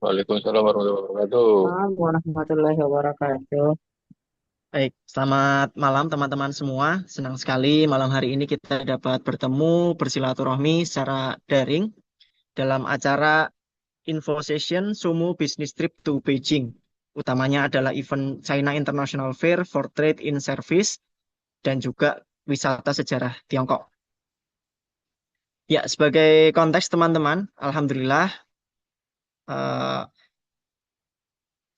Waalaikumsalam warahmatullahi wabarakatuh. Assalamualaikum warahmatullahi wabarakatuh. Baik, selamat malam teman-teman semua. Senang sekali malam hari ini kita dapat bertemu bersilaturahmi secara daring dalam acara Info Session Sumu Business Trip to Beijing. Utamanya adalah event China International Fair for Trade in Service dan juga wisata sejarah Tiongkok. Ya, sebagai konteks teman-teman, Alhamdulillah eh,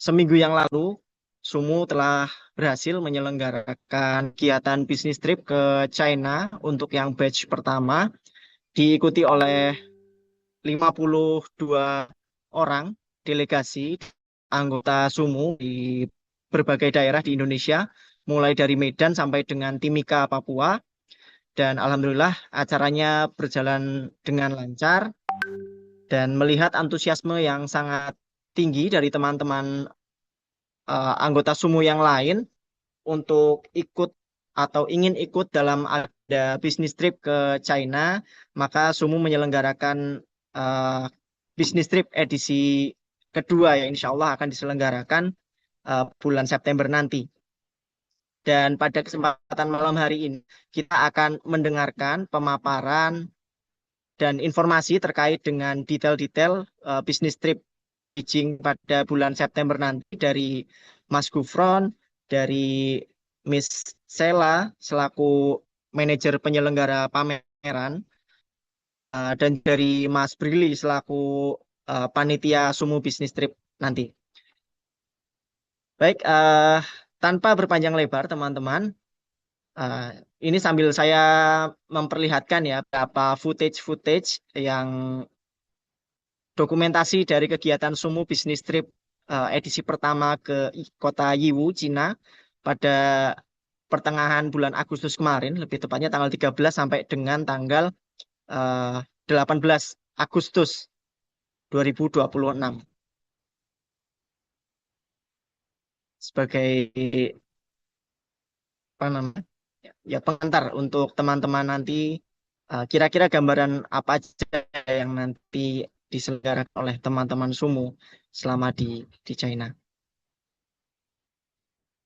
seminggu yang lalu Sumu telah berhasil menyelenggarakan kegiatan bisnis trip ke China untuk yang batch pertama, diikuti oleh 52 orang delegasi anggota Sumu di berbagai daerah di Indonesia, mulai dari Medan sampai dengan Timika, Papua. Dan alhamdulillah acaranya berjalan dengan lancar dan melihat antusiasme yang sangat tinggi dari teman-teman anggota Sumu yang lain untuk ikut atau ingin ikut dalam ada bisnis trip ke China, maka Sumu menyelenggarakan uh, bisnis trip edisi kedua yang insya Allah akan diselenggarakan bulan September nanti. Dan pada kesempatan malam hari ini, kita akan mendengarkan pemaparan dan informasi terkait dengan detail-detail bisnis trip Beijing pada bulan September nanti dari Mas Gufron, dari Miss Sela selaku manajer penyelenggara pameran, dan dari Mas Brili selaku panitia Sumu Business Trip nanti. Baik, tanpa berpanjang lebar teman-teman, eh, ini sambil saya memperlihatkan ya beberapa footage-footage yang dokumentasi dari kegiatan Sumu Business Trip edisi pertama ke kota Yiwu, Cina pada pertengahan bulan Agustus kemarin, lebih tepatnya tanggal 13 sampai dengan tanggal eh, 18 Agustus 2026. Sebagai apa namanya? Ya pengantar untuk teman-teman nanti kira-kira gambaran apa aja yang nanti diselenggarakan oleh teman-teman Sumu selama di China.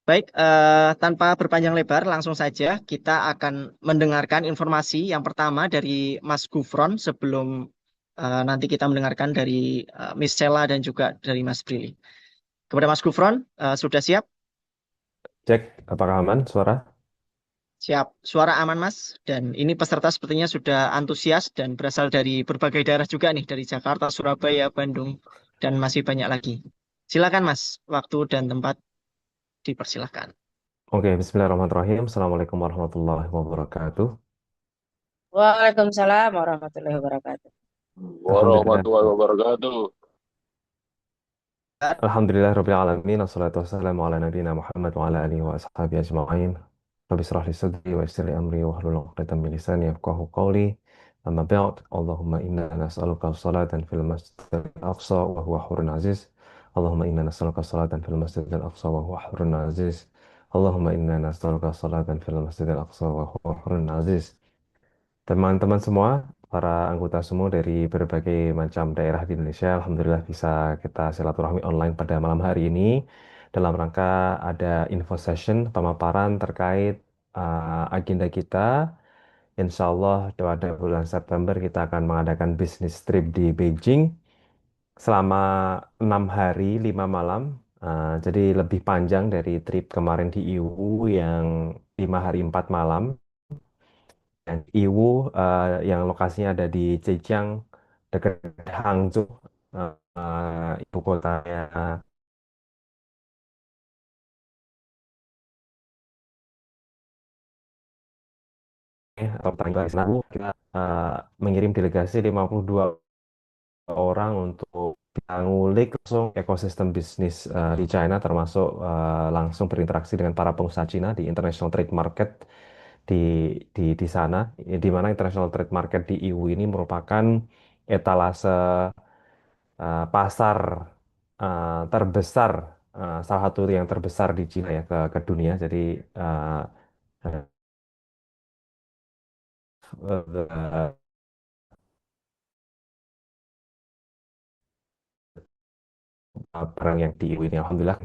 Baik, tanpa berpanjang lebar, langsung saja kita akan mendengarkan informasi yang pertama dari Mas Gufron sebelum nanti kita mendengarkan dari Miss Cella dan juga dari Mas Brili. Kepada Mas Gufron, sudah siap? Cek, apakah aman suara? Siap. Suara aman, Mas. Dan ini peserta sepertinya sudah antusias dan berasal dari berbagai daerah juga nih, dari Jakarta, Surabaya, Bandung, dan masih banyak lagi. Silakan, Mas. Waktu dan tempat dipersilakan. Oke, bismillahirrahmanirrahim. Assalamualaikum warahmatullahi wabarakatuh. Waalaikumsalam warahmatullahi wabarakatuh. Alhamdulillah. Warahmatullahi wabarakatuh. Alhamdulillah Rabbil Alamin. Assalatu wassalamu ala nabiyina Muhammad wa ala alihi wa ashabihi ajma'in. Rabbi israh li sadri wa yassir li amri wa hlul 'uqdatam min lisani yafqahu qawli. Amma ba'd. Allahumma inna nas'aluka salatan fil masjidil aqsa wa huwa hurun aziz. Allahumma inna nas'aluka salatan fil masjidil aqsa wa huwa hurun aziz. Allahumma inna nas'aluka salatan fil masjidil aqsa wa huwa hurun aziz. Teman-teman semua, para anggota semua dari berbagai macam daerah di Indonesia, Alhamdulillah bisa kita silaturahmi online pada malam hari ini dalam rangka ada info session pemaparan terkait agenda kita. Insya Allah pada bulan September kita akan mengadakan bisnis trip di Beijing selama 6 hari 5 malam. Jadi lebih panjang dari trip kemarin di IWU yang 5 hari 4 malam. Dan Iwu yang lokasinya ada di Zhejiang dekat Hangzhou, ibu kotanya atau tanggal sana. Kita mengirim delegasi 52 orang untuk kita ngulik langsung ekosistem bisnis di China, termasuk langsung berinteraksi dengan para pengusaha Cina di International Trade Market di di sana, di mana International Trade Market di EU ini merupakan etalase pasar terbesar, salah satu yang terbesar di Cina ya ke dunia. Jadi uh, uh, perang yang di EU ini. Alhamdulillah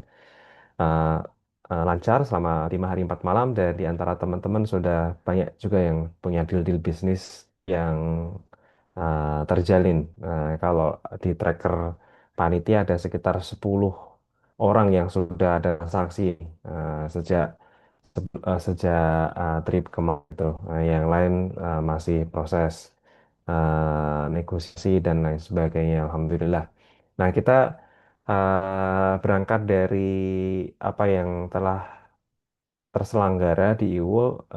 uh, lancar selama 5 hari 4 malam, dan di antara teman-teman sudah banyak juga yang punya deal-deal bisnis yang terjalin. Kalau di tracker panitia ada sekitar 10 orang yang sudah ada transaksi sejak sejak trip kemarin itu. Yang lain masih proses negosiasi dan lain sebagainya. Alhamdulillah. Nah, kita berangkat dari apa yang telah terselenggara di IWO,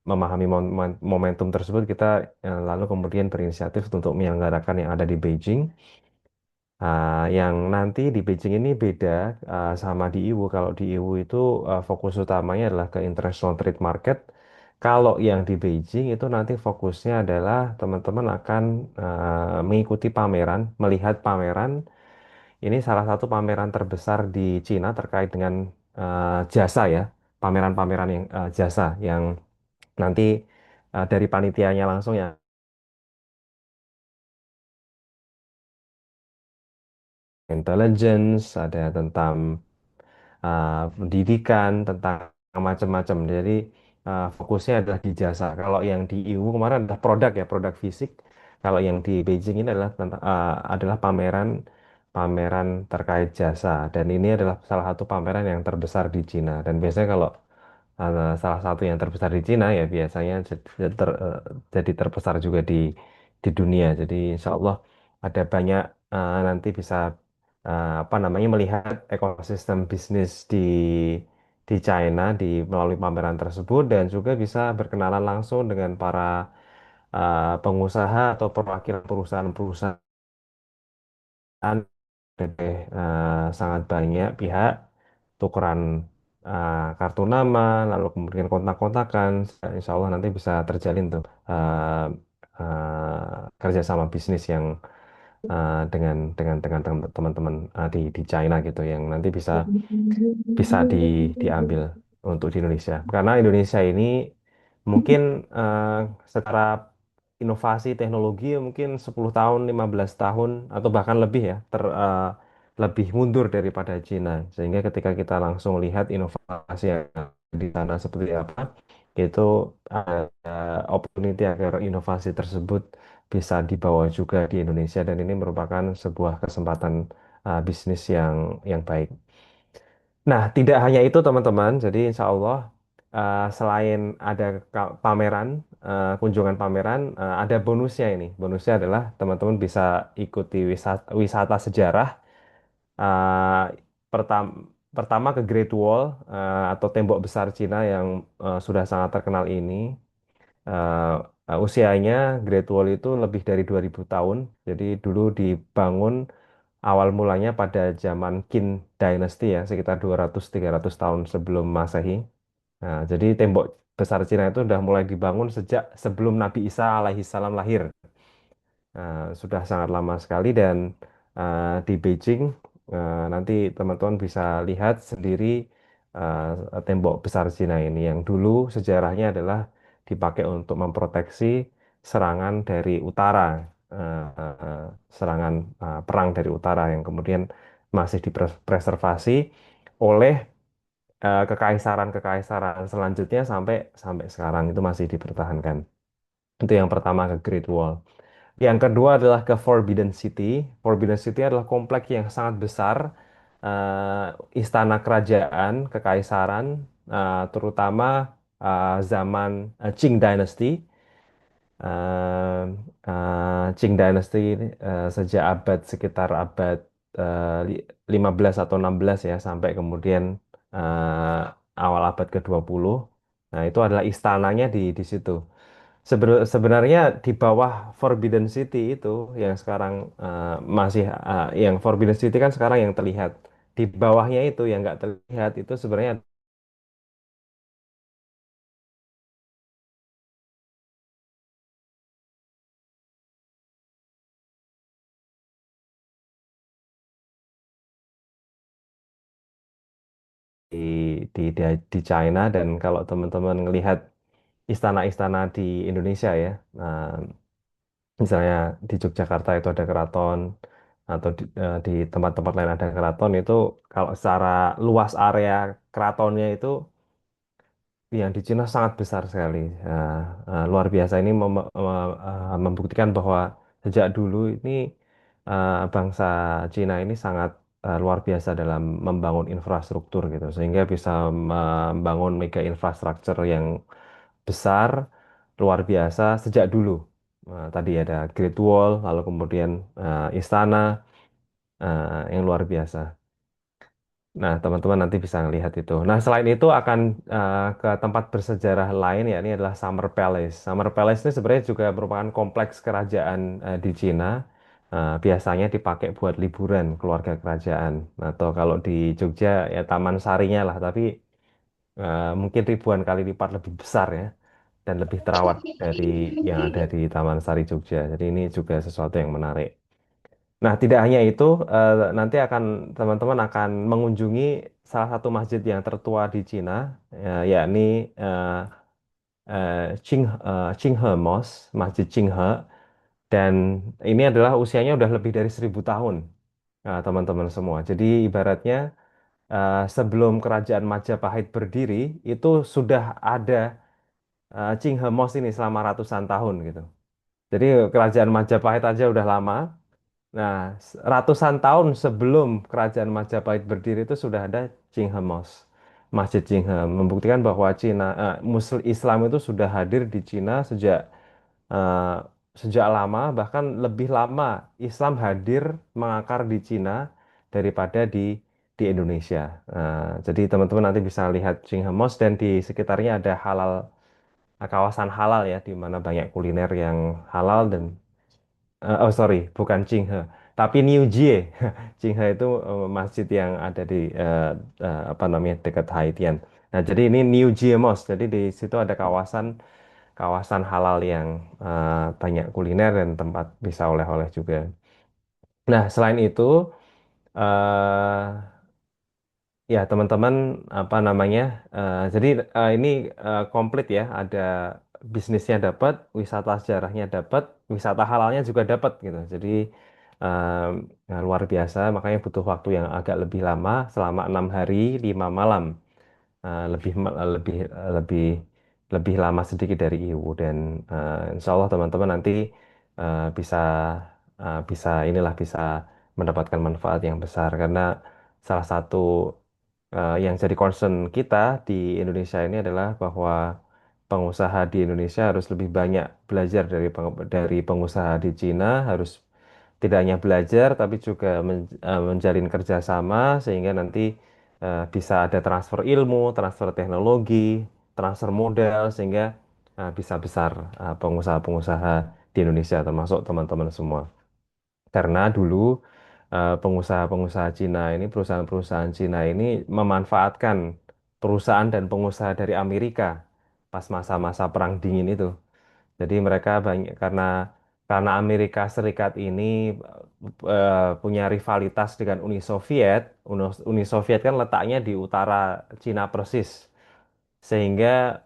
memahami momentum tersebut, kita lalu kemudian berinisiatif untuk menyelenggarakan yang ada di Beijing. Yang nanti di Beijing ini beda sama di IWO. Kalau di IWO itu fokus utamanya adalah ke international trade market. Kalau yang di Beijing itu nanti fokusnya adalah teman-teman akan mengikuti pameran, melihat pameran. Ini salah satu pameran terbesar di Cina terkait dengan jasa ya, pameran-pameran yang jasa yang nanti dari panitianya langsung ya, intelligence, ada tentang pendidikan, tentang macam-macam. Jadi fokusnya adalah di jasa. Kalau yang di EU kemarin adalah produk ya, produk fisik. Kalau yang di Beijing ini adalah adalah pameran pameran terkait jasa. Dan ini adalah salah satu pameran yang terbesar di Cina. Dan biasanya kalau salah satu yang terbesar di Cina ya biasanya jadi terbesar juga di dunia. Jadi insya Allah ada banyak nanti bisa apa namanya melihat ekosistem bisnis di China melalui pameran tersebut, dan juga bisa berkenalan langsung dengan para pengusaha atau perwakilan perusahaan-perusahaan dari sangat banyak pihak, tukeran kartu nama, lalu kemudian kontak-kontakan. Insya Allah nanti bisa terjalin tuh kerjasama bisnis yang dengan teman-teman di China gitu, yang nanti bisa bisa diambil untuk di Indonesia. Karena Indonesia ini mungkin eh, secara inovasi teknologi mungkin 10 tahun, 15 tahun atau bahkan lebih ya lebih mundur daripada Cina. Sehingga ketika kita langsung lihat inovasi yang di sana seperti apa, itu ada opportunity agar inovasi tersebut bisa dibawa juga di Indonesia, dan ini merupakan sebuah kesempatan bisnis yang baik. Nah, tidak hanya itu teman-teman. Jadi insya Allah selain ada pameran, kunjungan pameran, ada bonusnya ini. Bonusnya adalah teman-teman bisa ikuti wisata sejarah. eh, pertam- Pertama ke Great Wall atau tembok besar Cina yang sudah sangat terkenal ini. Eh, Usianya Great Wall itu lebih dari 2000 tahun. Jadi dulu dibangun awal mulanya pada zaman Qin Dynasty ya, sekitar 200-300 tahun sebelum Masehi. Nah, jadi tembok besar Cina itu sudah mulai dibangun sejak sebelum Nabi Isa alaihi salam lahir. Sudah sangat lama sekali, dan di Beijing nanti teman-teman bisa lihat sendiri tembok besar Cina ini yang dulu sejarahnya adalah dipakai untuk memproteksi serangan dari utara, serangan perang dari utara yang kemudian masih dipreservasi oleh kekaisaran-kekaisaran selanjutnya sampai sampai sekarang itu masih dipertahankan. Itu yang pertama ke Great Wall. Yang kedua adalah ke Forbidden City. Forbidden City adalah kompleks yang sangat besar, istana kerajaan, kekaisaran, terutama zaman Qing Dynasty. Eh, Qing Dynasty ini, sejak sekitar abad 15 atau 16 ya, sampai kemudian awal abad ke-20. Nah, itu adalah istananya di situ. Sebenarnya di bawah Forbidden City itu yang sekarang masih yang Forbidden City kan sekarang yang terlihat. Di bawahnya itu yang nggak terlihat itu sebenarnya di di China. Dan kalau teman-teman ngelihat istana-istana di Indonesia ya, misalnya di Yogyakarta itu ada keraton, atau di tempat-tempat lain ada keraton itu kalau secara luas area keratonnya itu yang di Cina sangat besar sekali. Luar biasa ini membuktikan bahwa sejak dulu ini bangsa Cina ini sangat luar biasa dalam membangun infrastruktur gitu, sehingga bisa membangun mega infrastruktur yang besar, luar biasa sejak dulu. Tadi ada Great Wall, lalu kemudian istana yang luar biasa. Nah, teman-teman nanti bisa lihat itu. Nah, selain itu akan ke tempat bersejarah lain, ya ini adalah Summer Palace. Summer Palace ini sebenarnya juga merupakan kompleks kerajaan di Cina. Biasanya dipakai buat liburan keluarga kerajaan. Atau kalau di Jogja ya Taman Sarinya lah, tapi mungkin ribuan kali lipat lebih besar ya dan lebih terawat dari yang ada di Taman Sari Jogja. Jadi ini juga sesuatu yang menarik. Nah, tidak hanya itu, nanti teman-teman akan mengunjungi salah satu masjid yang tertua di Cina, yakni Qinghe Mosque, Masjid Qinghe, dan ini adalah usianya udah lebih dari 1.000 tahun, teman-teman semua. Jadi ibaratnya sebelum Kerajaan Majapahit berdiri, itu sudah ada Qinghe Mosque ini selama ratusan tahun gitu. Jadi Kerajaan Majapahit aja udah lama. Nah, ratusan tahun sebelum Kerajaan Majapahit berdiri itu sudah ada Qinghe Mosque, Masjid Qinghe, membuktikan bahwa Muslim Islam itu sudah hadir di Cina eh, sejak lama, bahkan lebih lama Islam hadir mengakar di Cina daripada di Indonesia. Jadi teman-teman nanti bisa lihat Qinghe Mosque dan di sekitarnya ada kawasan halal ya, di mana banyak kuliner yang halal dan oh sorry, bukan Qinghe, tapi New Jie. Qinghe itu masjid yang ada di apa namanya dekat Haitian. Nah, jadi ini New Jie Mosque. Jadi di situ ada kawasan kawasan halal yang banyak kuliner dan tempat bisa oleh-oleh juga. Nah, selain itu, eh, ya teman-teman apa namanya? Jadi ini komplit ya. Ada bisnisnya dapat, wisata sejarahnya dapat, wisata halalnya juga dapat gitu. Jadi luar biasa. Makanya butuh waktu yang agak lebih lama, selama 6 hari 5 malam. Lebih lebih lama sedikit dari IWU dan insya Allah teman-teman nanti bisa bisa mendapatkan manfaat yang besar karena salah satu yang jadi concern kita di Indonesia ini adalah bahwa pengusaha di Indonesia harus lebih banyak belajar dari pengusaha di Cina, harus tidak hanya belajar tapi juga menjalin kerjasama sehingga nanti bisa ada transfer ilmu, transfer teknologi, transfer modal sehingga bisa besar pengusaha-pengusaha di Indonesia termasuk teman-teman semua. Karena dulu pengusaha-pengusaha Cina ini, perusahaan-perusahaan Cina ini memanfaatkan perusahaan dan pengusaha dari Amerika pas masa-masa Perang Dingin itu. Jadi mereka banyak karena Amerika Serikat ini punya rivalitas dengan Uni Soviet. Uni Soviet kan letaknya di utara Cina persis, sehingga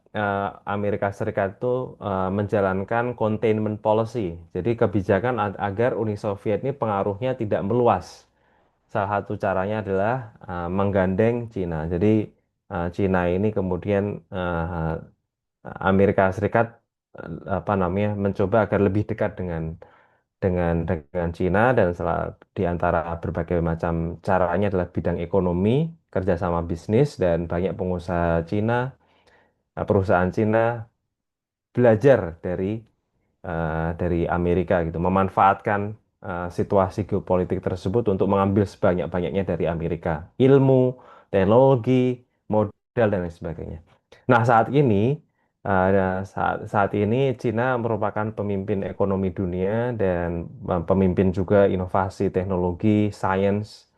Amerika Serikat itu menjalankan containment policy. Jadi kebijakan agar Uni Soviet ini pengaruhnya tidak meluas. Salah satu caranya adalah menggandeng Cina. Jadi Cina ini kemudian Amerika Serikat apa namanya mencoba agar lebih dekat dengan Cina dan di antara berbagai macam caranya adalah bidang ekonomi, kerjasama bisnis dan banyak pengusaha Cina, perusahaan Cina belajar dari Amerika gitu, memanfaatkan situasi geopolitik tersebut untuk mengambil sebanyak-banyaknya dari Amerika, ilmu, teknologi, modal dan lain sebagainya. Nah, saat ini Cina merupakan pemimpin ekonomi dunia dan pemimpin juga inovasi teknologi, sains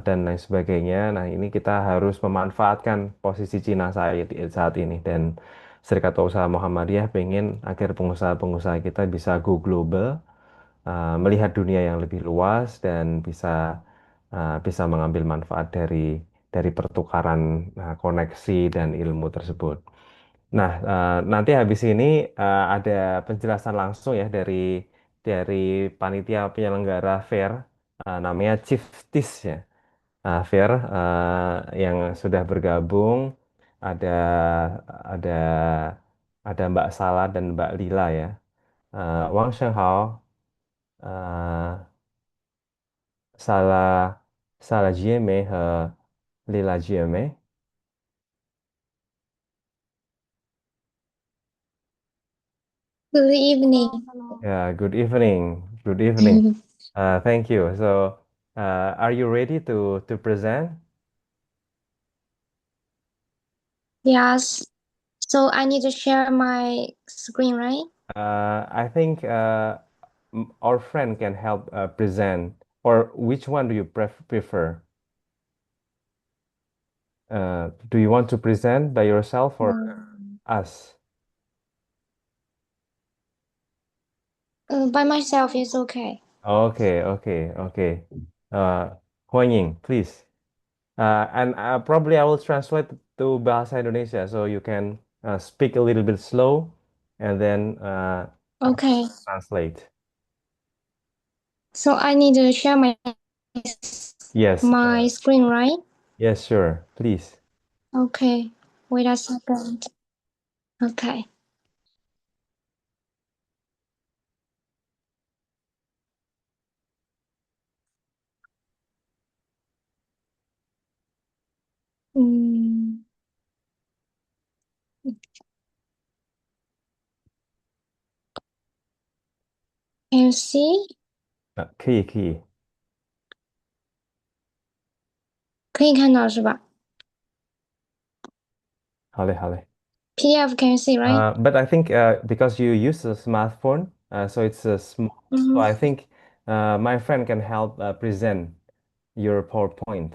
dan lain sebagainya. Nah, ini kita harus memanfaatkan posisi Cina saat ini dan Serikat Usaha Muhammadiyah pengen agar pengusaha-pengusaha kita bisa go global, melihat dunia yang lebih luas dan bisa mengambil manfaat dari pertukaran koneksi dan ilmu tersebut. Nah, nanti habis ini ada penjelasan langsung ya dari panitia penyelenggara fair. namanya Chief Tis ya. Fir, yang sudah bergabung ada ada ada Mbak Sala dan Mbak Lila ya. Wang Shenghao, uh, Salah Salah Jieme 和 Lila Jieme. Good evening. Yeah, good evening. Good evening. Thank you. So, are you ready to present? Yes. So I need to share my screen, right? I think our friend can help present. Or which one do you prefer? Do you want to present by yourself or us? By myself is okay. Okay, okay, okay. Uh, 欢迎, please. And probably I will translate to Bahasa Indonesia so you can speak a little bit slow and then I Okay. translate. So I need to share my Yes, screen, right? yes, sure, please. Okay. Wait a second. Okay. Mm, can you see? 可以，可以，可以看到是吧？好嘞，好嘞。PDF can you see, right? But I think because you use a smartphone, so it's small. So I think my friend can help present your PowerPoint.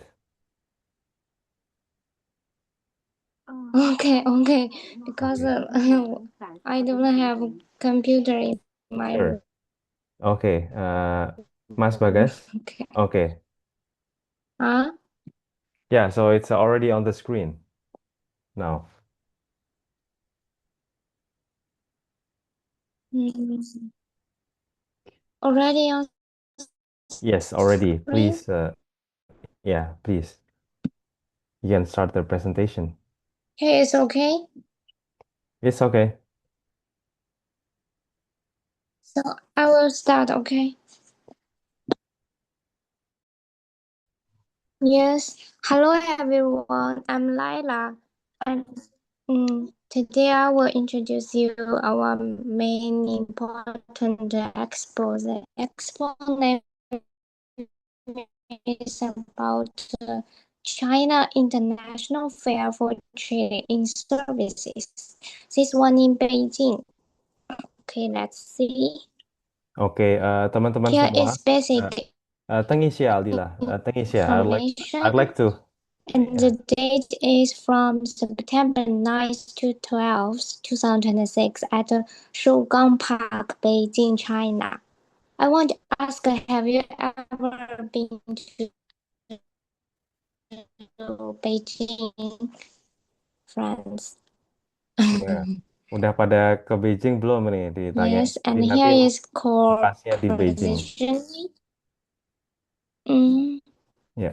Okay. Because I don't have computer in my Sure. room. Okay. Mas Bagas. Okay. Okay. Huh? Yeah. So it's already on the screen now. Mm, Already on Yes, already. screen? Please. Yeah. Please. You can start the presentation. Okay, it's okay. It's okay. So I will start, okay? Yes. Hello everyone. I'm Laila. And today I will introduce you our main important expo. The expo name is about China International Fair for Trade in Services. This one in Beijing. Okay, let's see. Oke, teman-teman Here semua, is basic Tengisya Aldila, Tengisya. I'd information. like to. And the date is from September 9th to 12th, 2026 at the Shougang Park, Beijing, China. I want to ask, have you ever been to Beijing, France? Ya, udah pada ke Beijing belum nih ditanya. Yes, Jadi and nanti here is core lokasinya di Beijing. positioning. Mm. Ya,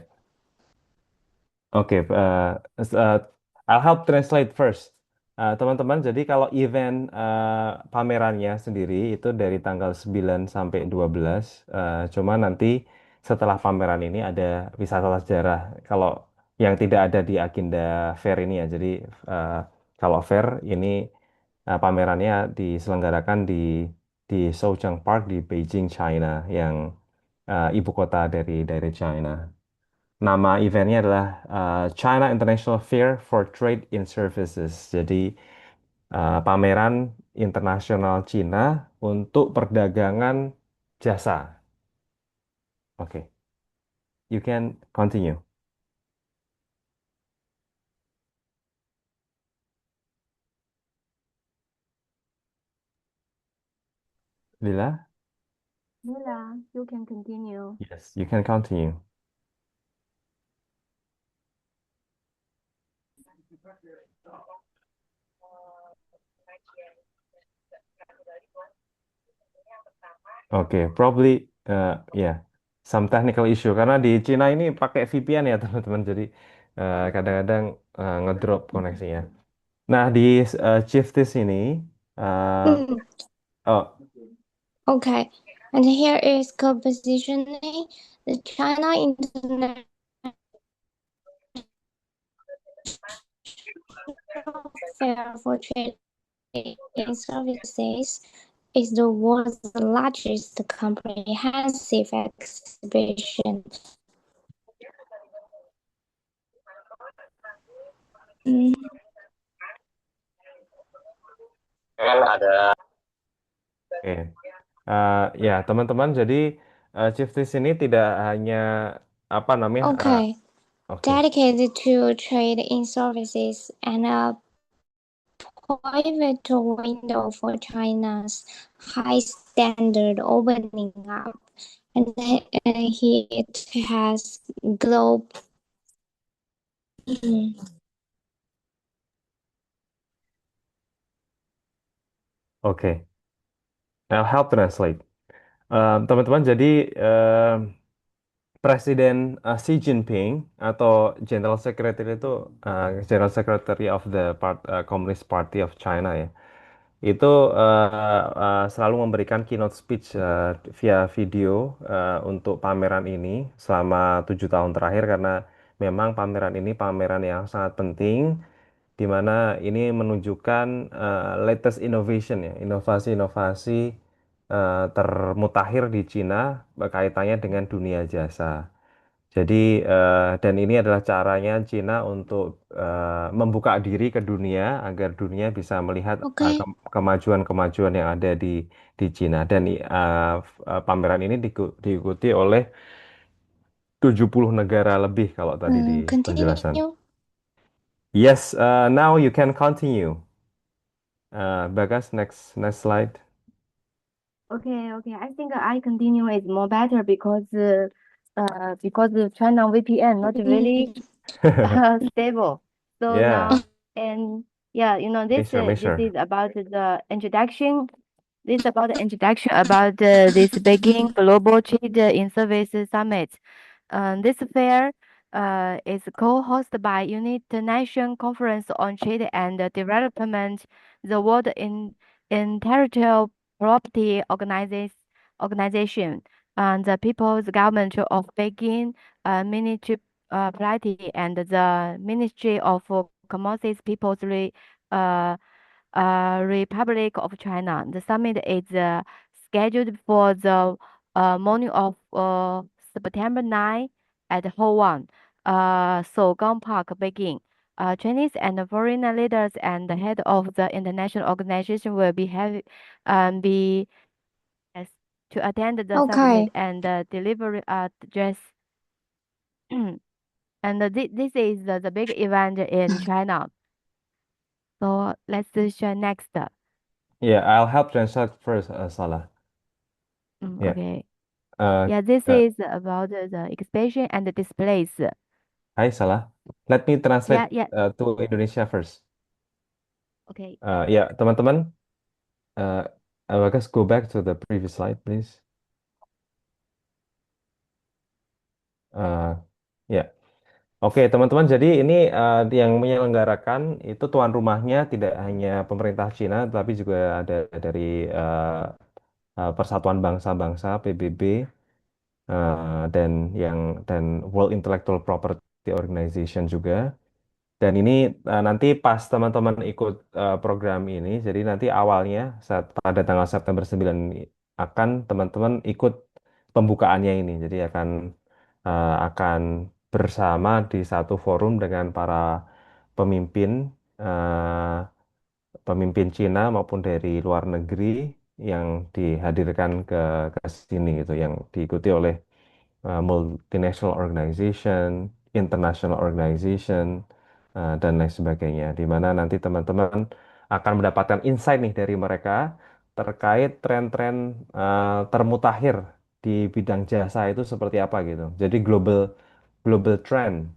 oke. I'll help translate first. Teman-teman, jadi kalau event pamerannya sendiri itu dari tanggal 9 sampai 12. Cuma nanti setelah pameran ini ada wisata sejarah. Kalau yang tidak ada di agenda fair ini ya. Jadi eh, kalau fair ini pamerannya diselenggarakan di Souchang Park di Beijing, China, yang ibu kota dari China. Nama eventnya adalah China International Fair for Trade in Services. Jadi pameran internasional Cina untuk perdagangan jasa. Oke, you can continue. Lila? Lila, you can continue. Yes, you can continue. Okay, probably, yeah. some technical issue karena di Cina ini pakai VPN ya teman-teman. Jadi kadang-kadang ngedrop koneksinya. Nah di Chiftis ini, eh, Mm, oh okay. And here is co-positioning the China International Fair for Trade in Services is the world's largest comprehensive exhibition. Mm, oke. Ya teman-teman, jadi Chiftis ini tidak hanya apa namanya, okay. oke. Dedicated to trade in services and a pivotal window for China's high standard opening up. And it has global. Oke, I'll help translate. Teman-teman, jadi Presiden Xi Jinping atau General Secretary itu General Secretary of the Communist Party of China ya, itu selalu memberikan keynote speech via video untuk pameran ini selama 7 tahun terakhir karena memang pameran ini pameran yang sangat penting di mana ini menunjukkan latest innovation ya, inovasi-inovasi termutakhir di Cina kaitannya dengan dunia jasa. Jadi dan ini adalah caranya Cina untuk membuka diri ke dunia agar dunia bisa melihat Okay. kemajuan-kemajuan yang ada di Cina. Dan pameran ini diikuti oleh 70 negara lebih kalau tadi di penjelasan. Continue. Yes, now you can continue. Bagas, next slide. Okay, okay. I think I continue is more better because China VPN not really stable. So Yeah. now and yeah, this Sure, this sure. is about the introduction. This is about the introduction about this Beijing Global Trade in Services Summit. This fair is co-hosted by United Nations Conference on Trade and Development, the World Intellectual Property Organization, and the People's Government of Beijing Municipality, and the Ministry of Commerce People's uh, Republic of China. The summit is scheduled for the morning of September 9 at Hall 1, Sougang Park, Beijing. Chinese and foreign leaders and the head of the international organization will be yes, to attend the Okay. summit and deliver address. And this is the big event in China. So let's share next. Yeah, I'll help translate first, Salah. Yeah. Okay. Uh, Yeah, this uh, is about the expansion and the displays. Hi, Salah. Let me translate Yeah, to Indonesia first. okay. Ya, teman-teman, Bagas, go back to the previous slide, please. Ya, Oke, teman-teman. Jadi ini yang menyelenggarakan itu tuan rumahnya tidak hanya pemerintah Cina, tapi juga ada dari Persatuan Bangsa-Bangsa (PBB) dan World Intellectual Property Organization juga. Dan ini nanti pas teman-teman ikut program ini, jadi nanti awalnya pada tanggal September 9 akan teman-teman ikut pembukaannya ini. Jadi akan bersama di satu forum dengan para pemimpin eh, pemimpin Cina maupun dari luar negeri yang dihadirkan ke sini gitu, yang diikuti oleh multinational organization, international organization, dan lain sebagainya. Di mana nanti teman-teman akan mendapatkan insight nih dari mereka terkait tren-tren termutakhir di bidang jasa itu seperti apa gitu. Jadi global global trend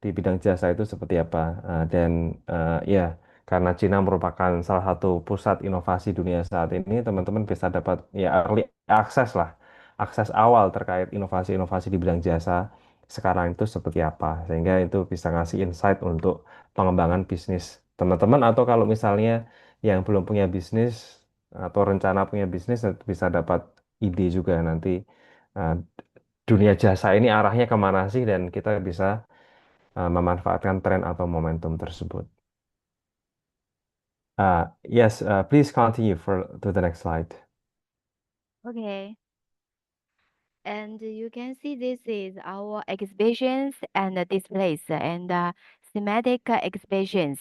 di bidang jasa itu seperti apa. Dan ya, karena Cina merupakan salah satu pusat inovasi dunia saat ini, teman-teman bisa dapat ya early access lah akses awal terkait inovasi-inovasi di bidang jasa sekarang itu seperti apa, sehingga itu bisa ngasih insight untuk pengembangan bisnis teman-teman, atau kalau misalnya yang belum punya bisnis atau rencana punya bisnis bisa dapat ide juga nanti uh, dunia jasa ini arahnya kemana sih, dan kita bisa memanfaatkan tren atau momentum tersebut. Yes, please continue to the next slide. Okay. And you can see this is our exhibitions and displays and thematic exhibitions,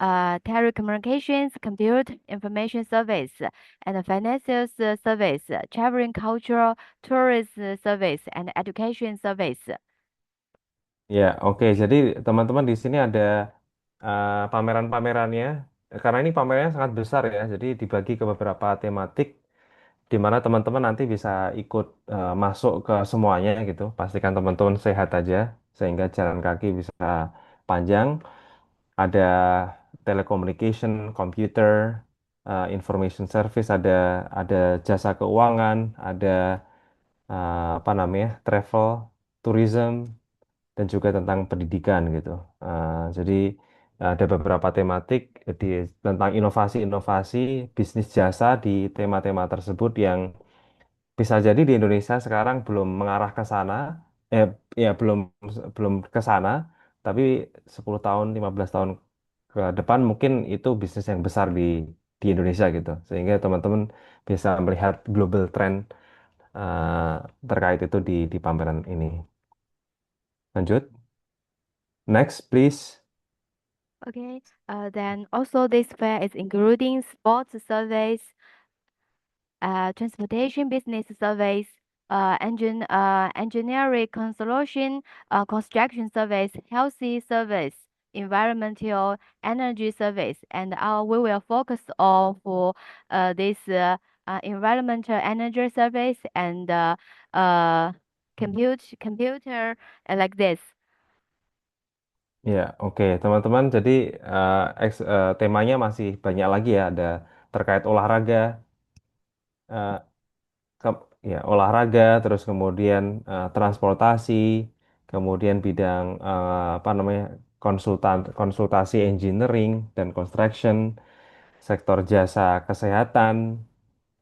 telecommunications, compute, information service, and financial service, traveling cultural, tourist service, and education service. Ya, oke. Jadi teman-teman di sini ada pameran-pamerannya. Karena ini pamerannya sangat besar ya, jadi dibagi ke beberapa tematik, di mana teman-teman nanti bisa ikut masuk ke semuanya gitu. Pastikan teman-teman sehat aja, sehingga jalan kaki bisa panjang. Ada telecommunication, computer, information service, ada jasa keuangan, ada apa namanya, travel, tourism, dan juga tentang pendidikan gitu. Jadi ada beberapa tematik tentang inovasi-inovasi bisnis jasa di tema-tema tersebut yang bisa jadi di Indonesia sekarang belum mengarah ke sana, eh ya belum belum ke sana, tapi 10 tahun, 15 tahun ke depan mungkin itu bisnis yang besar di Indonesia gitu. Sehingga teman-teman bisa melihat global trend eh, terkait itu di pameran ini. Lanjut. Next, please. Okay. Then also this fair is including sports surveys, transportation business surveys, engineering consultation, construction service, healthy service, environmental energy service, and we will focus on for this environmental energy service and computer like this. Ya, oke, teman-teman. Jadi temanya masih banyak lagi ya. Ada terkait olahraga, eh, ya olahraga, terus kemudian transportasi, kemudian bidang apa namanya, konsultasi engineering dan construction, sektor jasa kesehatan,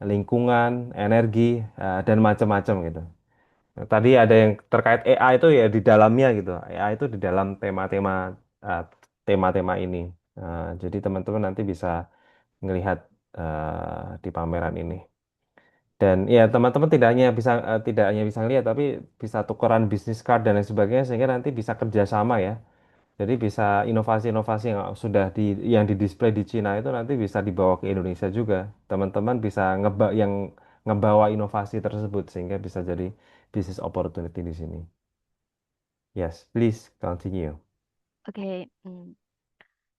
lingkungan, energi, dan macam-macam gitu. Nah, tadi ada yang terkait AI itu ya di dalamnya gitu. AI itu di dalam eh, tema-tema ini. Jadi teman-teman nanti bisa melihat di pameran ini. Dan ya teman-teman tidak hanya bisa lihat, tapi bisa tukeran bisnis card dan lain sebagainya, sehingga nanti bisa kerjasama ya. Jadi bisa inovasi-inovasi yang yang di display di Cina itu nanti bisa dibawa ke Indonesia juga. Teman-teman bisa yang ngebawa inovasi tersebut, sehingga bisa jadi business opportunity di sini. Yes, please continue. Okay.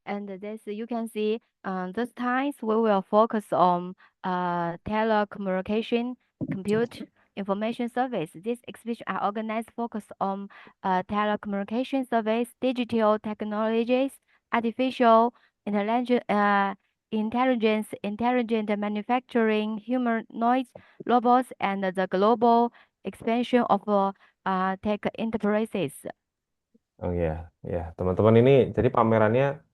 And this you can see those times we will focus on telecommunication, compute, information service. This exhibition are organized focus on telecommunication service, digital technologies, artificial intelligence, intelligent manufacturing, humanoids, robots, and the global expansion of tech enterprises. Oh ya, ya teman-teman, ini jadi pamerannya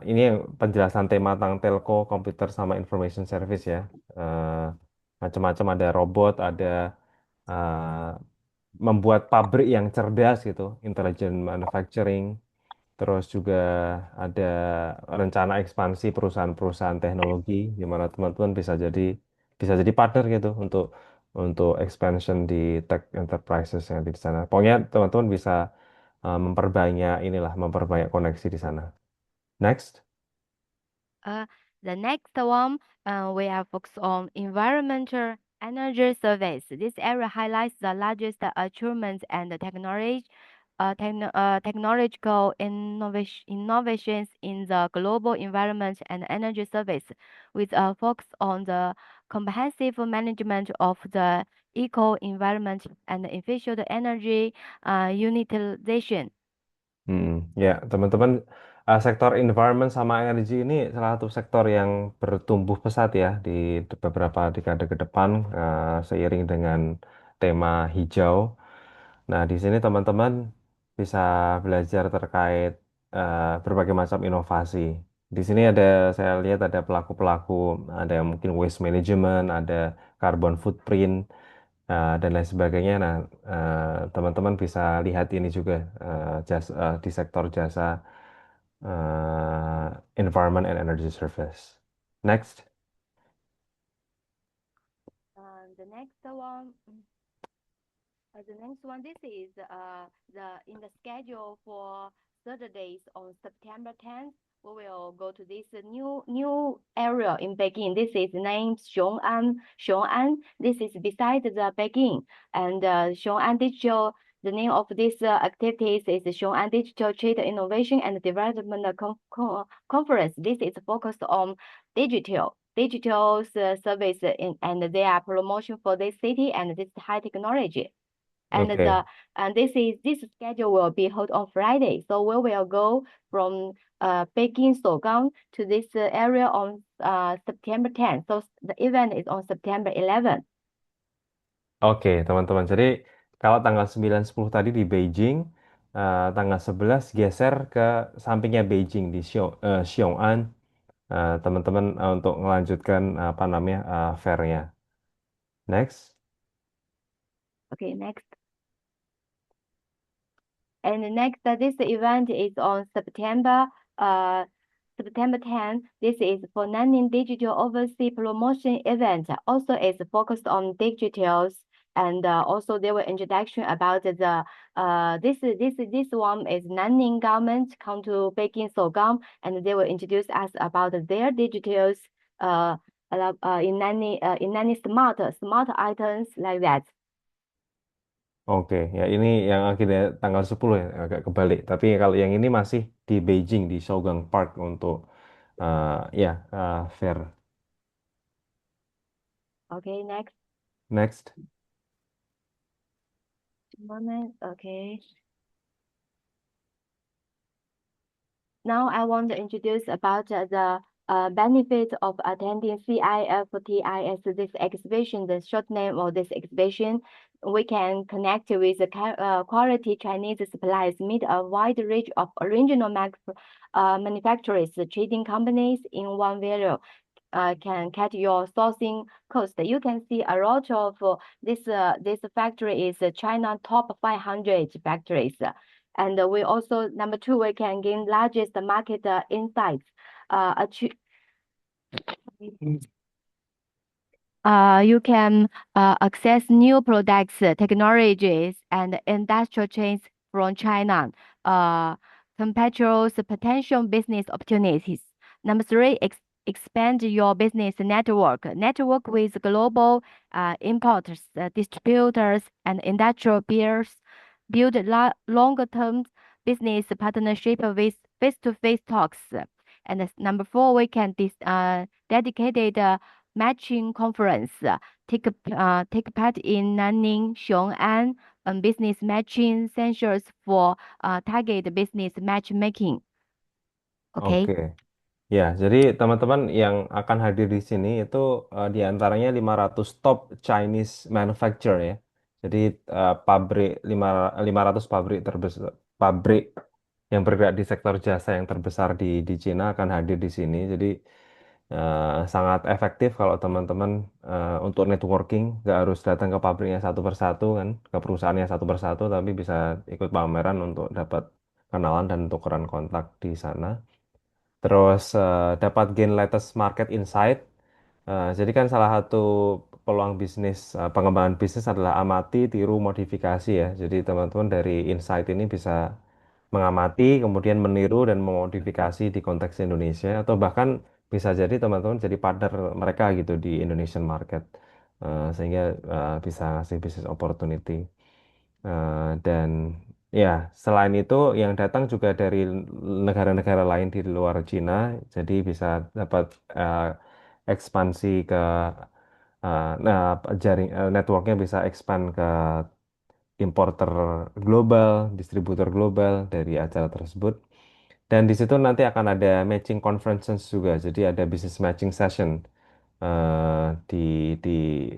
ini yang penjelasan tema tentang telco, komputer sama information service ya. Eh, Macam-macam, ada robot, ada eh, membuat pabrik yang cerdas gitu, intelligent manufacturing. Terus juga ada rencana ekspansi perusahaan-perusahaan teknologi, di mana teman-teman bisa jadi partner gitu untuk expansion di tech enterprises yang ada di sana. Pokoknya teman-teman bisa memperbanyak koneksi di sana. Next. The next one, we are focused on environmental energy service. This area highlights the largest achievements and technological innovations in the global environment and energy service, with a focus on the comprehensive management of the eco-environment and efficient energy utilization. Ya, teman-teman, sektor environment sama energi ini salah satu sektor yang bertumbuh pesat ya di beberapa dekade ke depan seiring dengan tema hijau. Nah, di sini teman-teman bisa belajar terkait berbagai macam inovasi. Di sini ada, saya lihat ada pelaku-pelaku, ada yang mungkin waste management, ada carbon footprint, dan lain sebagainya. Nah, teman-teman bisa lihat ini juga di sektor jasa environment and energy service. Next. The next one. The next one, this is in the schedule for Saturdays on September 10th. We will go to this new area in Beijing. This is named Xiong'an. Xiong'an. This is beside the Beijing, and Xiong'an Digital. The name of this activities is Xiong'an Digital Trade Innovation and Development Conference. This is focused on digital service and their promotion for this city and this high technology. And Oke. this schedule will be held on Friday. So we will go from Beijing Sougang to this area on September 10th. So the event is on September 11th. Oke, teman-teman. Jadi kalau tanggal 9, 10 tadi di Beijing, tanggal 11 geser ke sampingnya Beijing di Xiong'an, teman-teman untuk melanjutkan apa namanya fairnya. Next. Okay, next. And next, this event is on September 10th. This is for Nanning Digital Overseas Promotion event. Also, is focused on digitals, and also there were introduction about the this one is Nanning government come to Beijing Sougang, and they will introduce us about their digitals in Nanning smart items like that. Oke, ya ini yang akhirnya tanggal 10 ya, agak kebalik. Tapi kalau yang ini masih di Beijing, di Shougang Park untuk ya fair. Okay, next. Next. Moment. Okay. Now I want to introduce about the benefit of attending CIFTIS, this exhibition. The short name of this exhibition, we can connect with the quality Chinese suppliers, meet a wide range of original manufacturers, trading companies in one video. Can cut your sourcing cost. You can see a lot of this factory is China top 500 factories. And we also, number two, we can gain largest market insights. You can access new products, technologies, and industrial chains from China. Competitors' potential business opportunities. Number three, expand your business network. Network with global importers, distributors, and industrial peers. Build longer-term business partnership with face-to-face talks. And number four, we can dedicated matching conference. Take part in Nanning, Xiong'an, business matching sessions for target business matchmaking. Okay. Oke. Ya, jadi teman-teman yang akan hadir di sini itu di antaranya 500 top Chinese manufacturer ya. Jadi pabrik 500 pabrik terbesar, pabrik yang bergerak di sektor jasa yang terbesar di Cina akan hadir di sini. Jadi sangat efektif kalau teman-teman untuk networking, nggak harus datang ke pabriknya satu persatu kan, ke perusahaannya satu persatu, tapi bisa ikut pameran untuk dapat kenalan dan tukeran kontak di sana. Terus dapat gain latest market insight. Jadi kan salah satu peluang bisnis, pengembangan bisnis adalah amati, tiru, modifikasi ya. Jadi teman-teman dari insight ini bisa mengamati, kemudian meniru dan memodifikasi di konteks Indonesia, atau bahkan bisa jadi teman-teman jadi partner mereka gitu di Indonesian market. Sehingga bisa ngasih business opportunity. Dan ya, selain itu yang datang juga dari negara-negara lain di luar Cina, jadi bisa dapat ekspansi ke nah networknya bisa expand ke importer global, distributor global dari acara tersebut. Dan di situ nanti akan ada matching conferences juga. Jadi ada business matching session di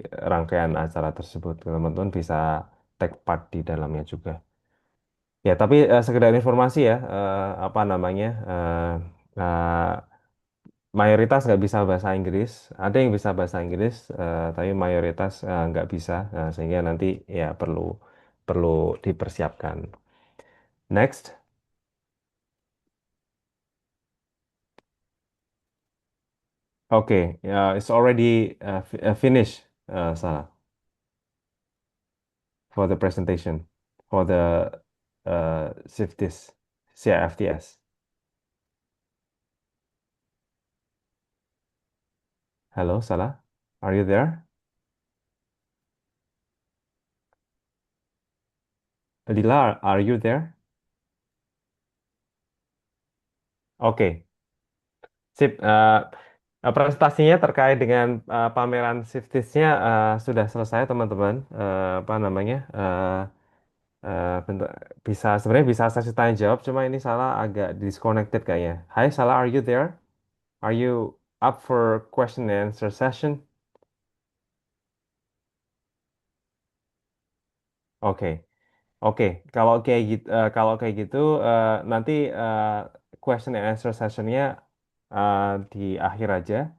rangkaian acara tersebut. Teman-teman bisa take part di dalamnya juga. Ya, tapi sekedar informasi ya, apa namanya, mayoritas nggak bisa bahasa Inggris. Ada yang bisa bahasa Inggris, tapi mayoritas nggak bisa, sehingga nanti ya perlu perlu dipersiapkan. Next. Okay, it's already finished, Sarah, for the presentation for the CFTS, CIFTS. Hello, Salah, are you there? Adila, are you there? Oke, sip. Presentasinya terkait dengan pameran CFTS-nya sudah selesai, teman-teman. Apa namanya? Bentuk, sebenarnya bisa sesi tanya jawab, cuma ini Salah agak disconnected kayaknya. Hai, Salah, are you there? Are you up for question and answer session? Oke, oke. Kalau kayak gitu, nanti question and answer sessionnya di akhir aja.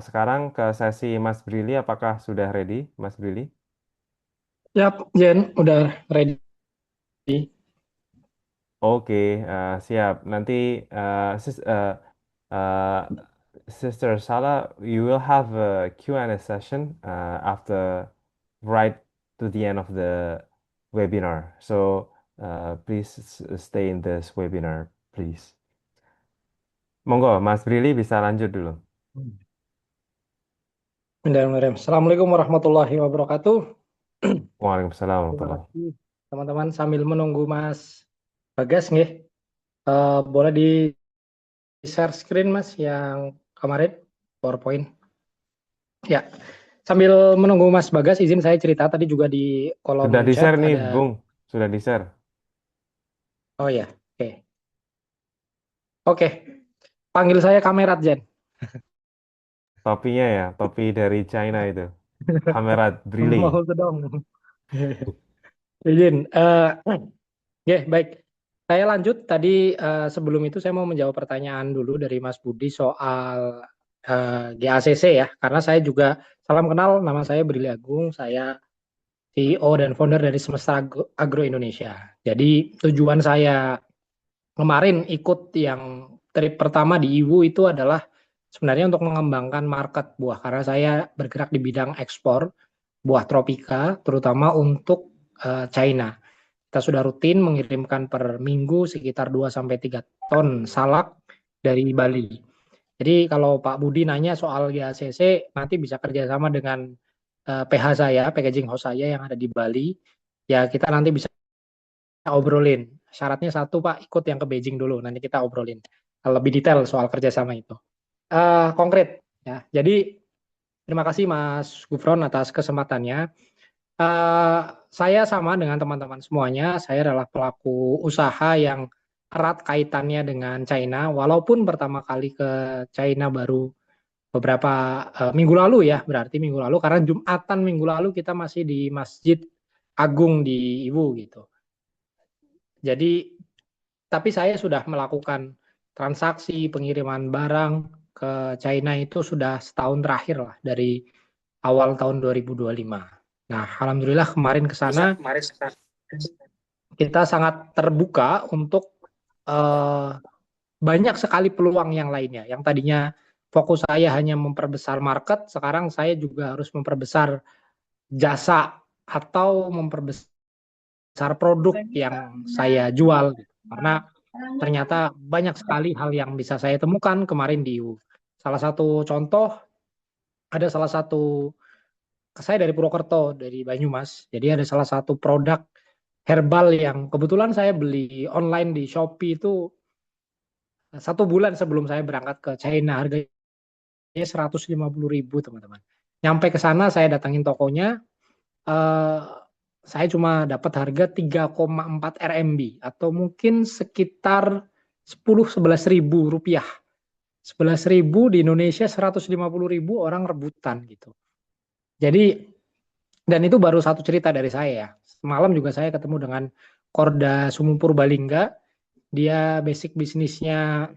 Sekarang ke sesi Mas Brili, apakah sudah ready, Mas Brili? Yap, Jen, udah ready. Oke, siap. Nanti uh, Sister Salah, you will have a Q&A session after right to the end of the webinar. So please stay in this webinar, please. Monggo, Mas Brili bisa lanjut dulu. Bismillahirrahmanirrahim. Assalamualaikum warahmatullahi wabarakatuh. Waalaikumsalam Terima warahmatullahi. kasih teman-teman, sambil menunggu Mas Bagas nih. Boleh di share screen Mas yang kemarin PowerPoint. Ya. Sambil menunggu Mas Bagas, izin saya cerita tadi juga di kolom Sudah chat di-share nih, ada. Bung. Sudah di-share. Oh ya, oke. Oke. Panggil saya Kamerat, Jen. Topinya ya, topi dari China itu. Kamera Brili. Mau dong. Izin. Ya, baik. Saya lanjut tadi, sebelum itu saya mau menjawab pertanyaan dulu dari Mas Budi soal GACC ya, karena saya juga salam kenal, nama saya Brili Agung, saya CEO dan founder dari Semesta Agro Indonesia. Jadi tujuan saya kemarin ikut yang trip pertama di IWU itu adalah sebenarnya untuk mengembangkan market buah, karena saya bergerak di bidang ekspor buah tropika, terutama untuk China. Kita sudah rutin mengirimkan per minggu sekitar 2-3 ton salak dari Bali. Jadi kalau Pak Budi nanya soal GACC, nanti bisa kerjasama dengan PH saya, packaging house saya yang ada di Bali. Ya kita nanti bisa obrolin. Syaratnya satu Pak, ikut yang ke Beijing dulu. Nanti kita obrolin lebih detail soal kerjasama itu. Konkret. Ya. Jadi terima kasih Mas Gufron atas kesempatannya. Saya sama dengan teman-teman semuanya, saya adalah pelaku usaha yang erat kaitannya dengan China, walaupun pertama kali ke China baru beberapa minggu lalu ya, berarti minggu lalu, karena Jumatan minggu lalu kita masih di Masjid Agung di Iwu gitu. Jadi, tapi saya sudah melakukan transaksi pengiriman barang ke China itu sudah setahun terakhir lah, dari awal tahun 2025. Nah, alhamdulillah kemarin ke sana kita sangat terbuka untuk banyak sekali peluang yang lainnya. Yang tadinya fokus saya hanya memperbesar market, sekarang saya juga harus memperbesar jasa atau memperbesar produk yang saya jual. Karena ternyata banyak sekali hal yang bisa saya temukan kemarin di IWU. Salah satu contoh, ada salah satu, saya dari Purwokerto, dari Banyumas. Jadi ada salah satu produk herbal yang kebetulan saya beli online di Shopee itu 1 bulan sebelum saya berangkat ke China. Harganya 150.000 teman-teman. Nyampe ke sana saya datangin tokonya, saya cuma dapat harga 3,4 RMB atau mungkin sekitar 11 ribu rupiah. 11 ribu di Indonesia 150 ribu orang rebutan gitu. Jadi, dan itu baru satu cerita dari saya ya. Semalam juga saya ketemu dengan Korda Sumum Purbalingga. Dia basic bisnisnya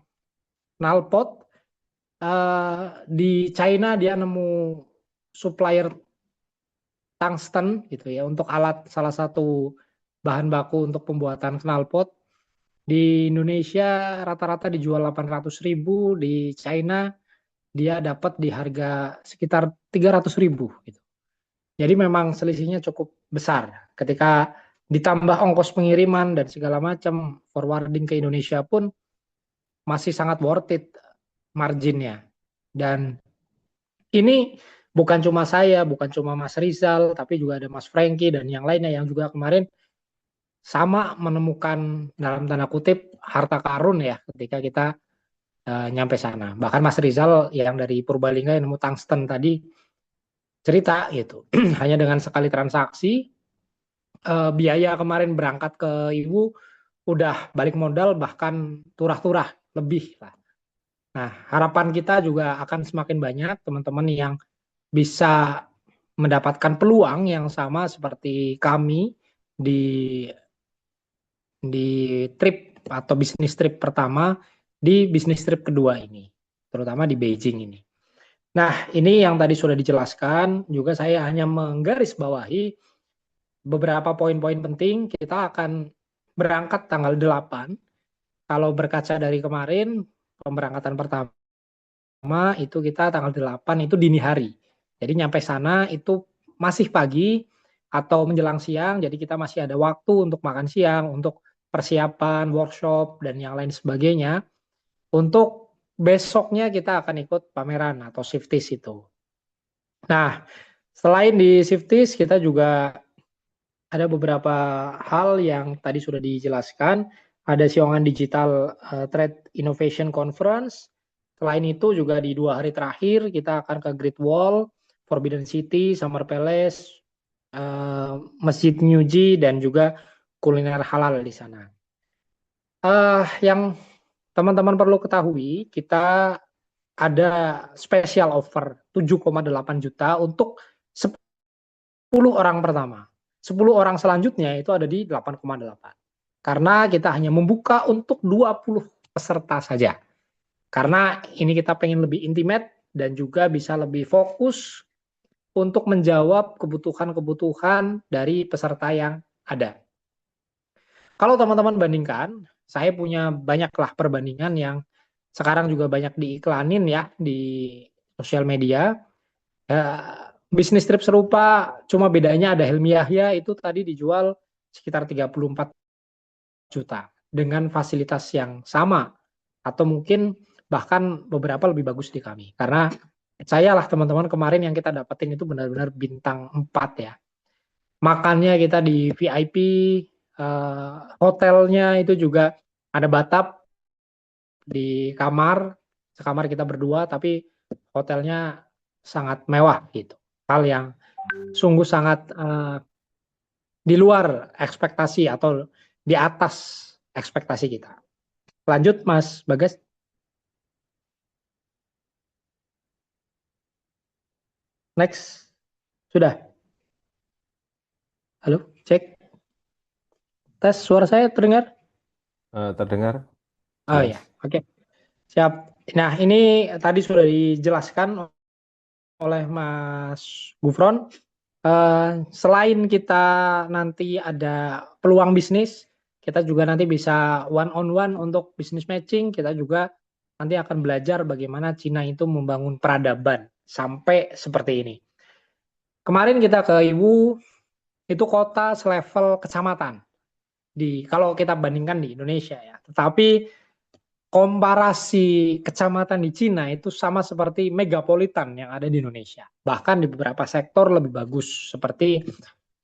knalpot. Di China dia nemu supplier tungsten gitu ya untuk alat, salah satu bahan baku untuk pembuatan knalpot. Di Indonesia rata-rata dijual 800 ribu, di China dia dapat di harga sekitar 300 ribu gitu. Jadi memang selisihnya cukup besar. Ketika ditambah ongkos pengiriman dan segala macam, forwarding ke Indonesia pun masih sangat worth it marginnya. Dan ini bukan cuma saya, bukan cuma Mas Rizal, tapi juga ada Mas Franky dan yang lainnya yang juga kemarin sama menemukan dalam tanda kutip harta karun ya ketika kita nyampe sana. Bahkan Mas Rizal yang dari Purbalingga yang nemu tungsten tadi cerita gitu. Hanya dengan sekali transaksi, biaya kemarin berangkat ke Ibu udah balik modal bahkan turah-turah lebih lah. Nah, harapan kita juga akan semakin banyak teman-teman yang bisa mendapatkan peluang yang sama seperti kami di trip atau bisnis trip pertama, di bisnis trip kedua ini, terutama di Beijing ini. Nah, ini yang tadi sudah dijelaskan, juga saya hanya menggarisbawahi beberapa poin-poin penting. Kita akan berangkat tanggal 8. Kalau berkaca dari kemarin, pemberangkatan pertama itu kita tanggal 8 itu dini hari. Jadi nyampe sana itu masih pagi atau menjelang siang, jadi kita masih ada waktu untuk makan siang, untuk persiapan, workshop, dan yang lain sebagainya. Untuk besoknya kita akan ikut pameran atau Shifties itu. Nah, selain di Shifties, kita juga ada beberapa hal yang tadi sudah dijelaskan. Ada Siongan Digital Trade Innovation Conference. Selain itu juga di 2 hari terakhir kita akan ke Great Wall, Forbidden City, Summer Palace, Masjid Nyuji, dan juga kuliner halal di sana. Yang teman-teman perlu ketahui, kita ada special offer 7,8 juta untuk 10 orang pertama. 10 orang selanjutnya itu ada di 8,8. Karena kita hanya membuka untuk 20 peserta saja. Karena ini kita pengen lebih intimate dan juga bisa lebih fokus untuk menjawab kebutuhan-kebutuhan dari peserta yang ada. Kalau teman-teman bandingkan, saya punya banyaklah perbandingan yang sekarang juga banyak diiklanin ya di sosial media. Bisnis trip serupa, cuma bedanya ada Helmi Yahya itu tadi dijual sekitar 34 juta dengan fasilitas yang sama atau mungkin bahkan beberapa lebih bagus di kami. Karena saya lah teman-teman kemarin yang kita dapetin itu benar-benar bintang 4 ya. Makannya kita di VIP, hotelnya itu juga ada bathtub di kamar, sekamar kita berdua, tapi hotelnya sangat mewah gitu. Hal yang sungguh sangat di luar ekspektasi atau di atas ekspektasi kita. Lanjut Mas Bagas. Next. Sudah. Halo, cek. Tes, suara saya terdengar? Terdengar? Oh Jelas. ya, oke. Siap. Nah, ini tadi sudah dijelaskan oleh Mas Gufron. Selain kita nanti ada peluang bisnis, kita juga nanti bisa one on one untuk bisnis matching. Kita juga nanti akan belajar bagaimana Cina itu membangun peradaban sampai seperti ini. Kemarin kita ke Ibu, itu kota selevel kecamatan. Kalau kita bandingkan di Indonesia ya. Tetapi komparasi kecamatan di Cina itu sama seperti megapolitan yang ada di Indonesia. Bahkan di beberapa sektor lebih bagus, seperti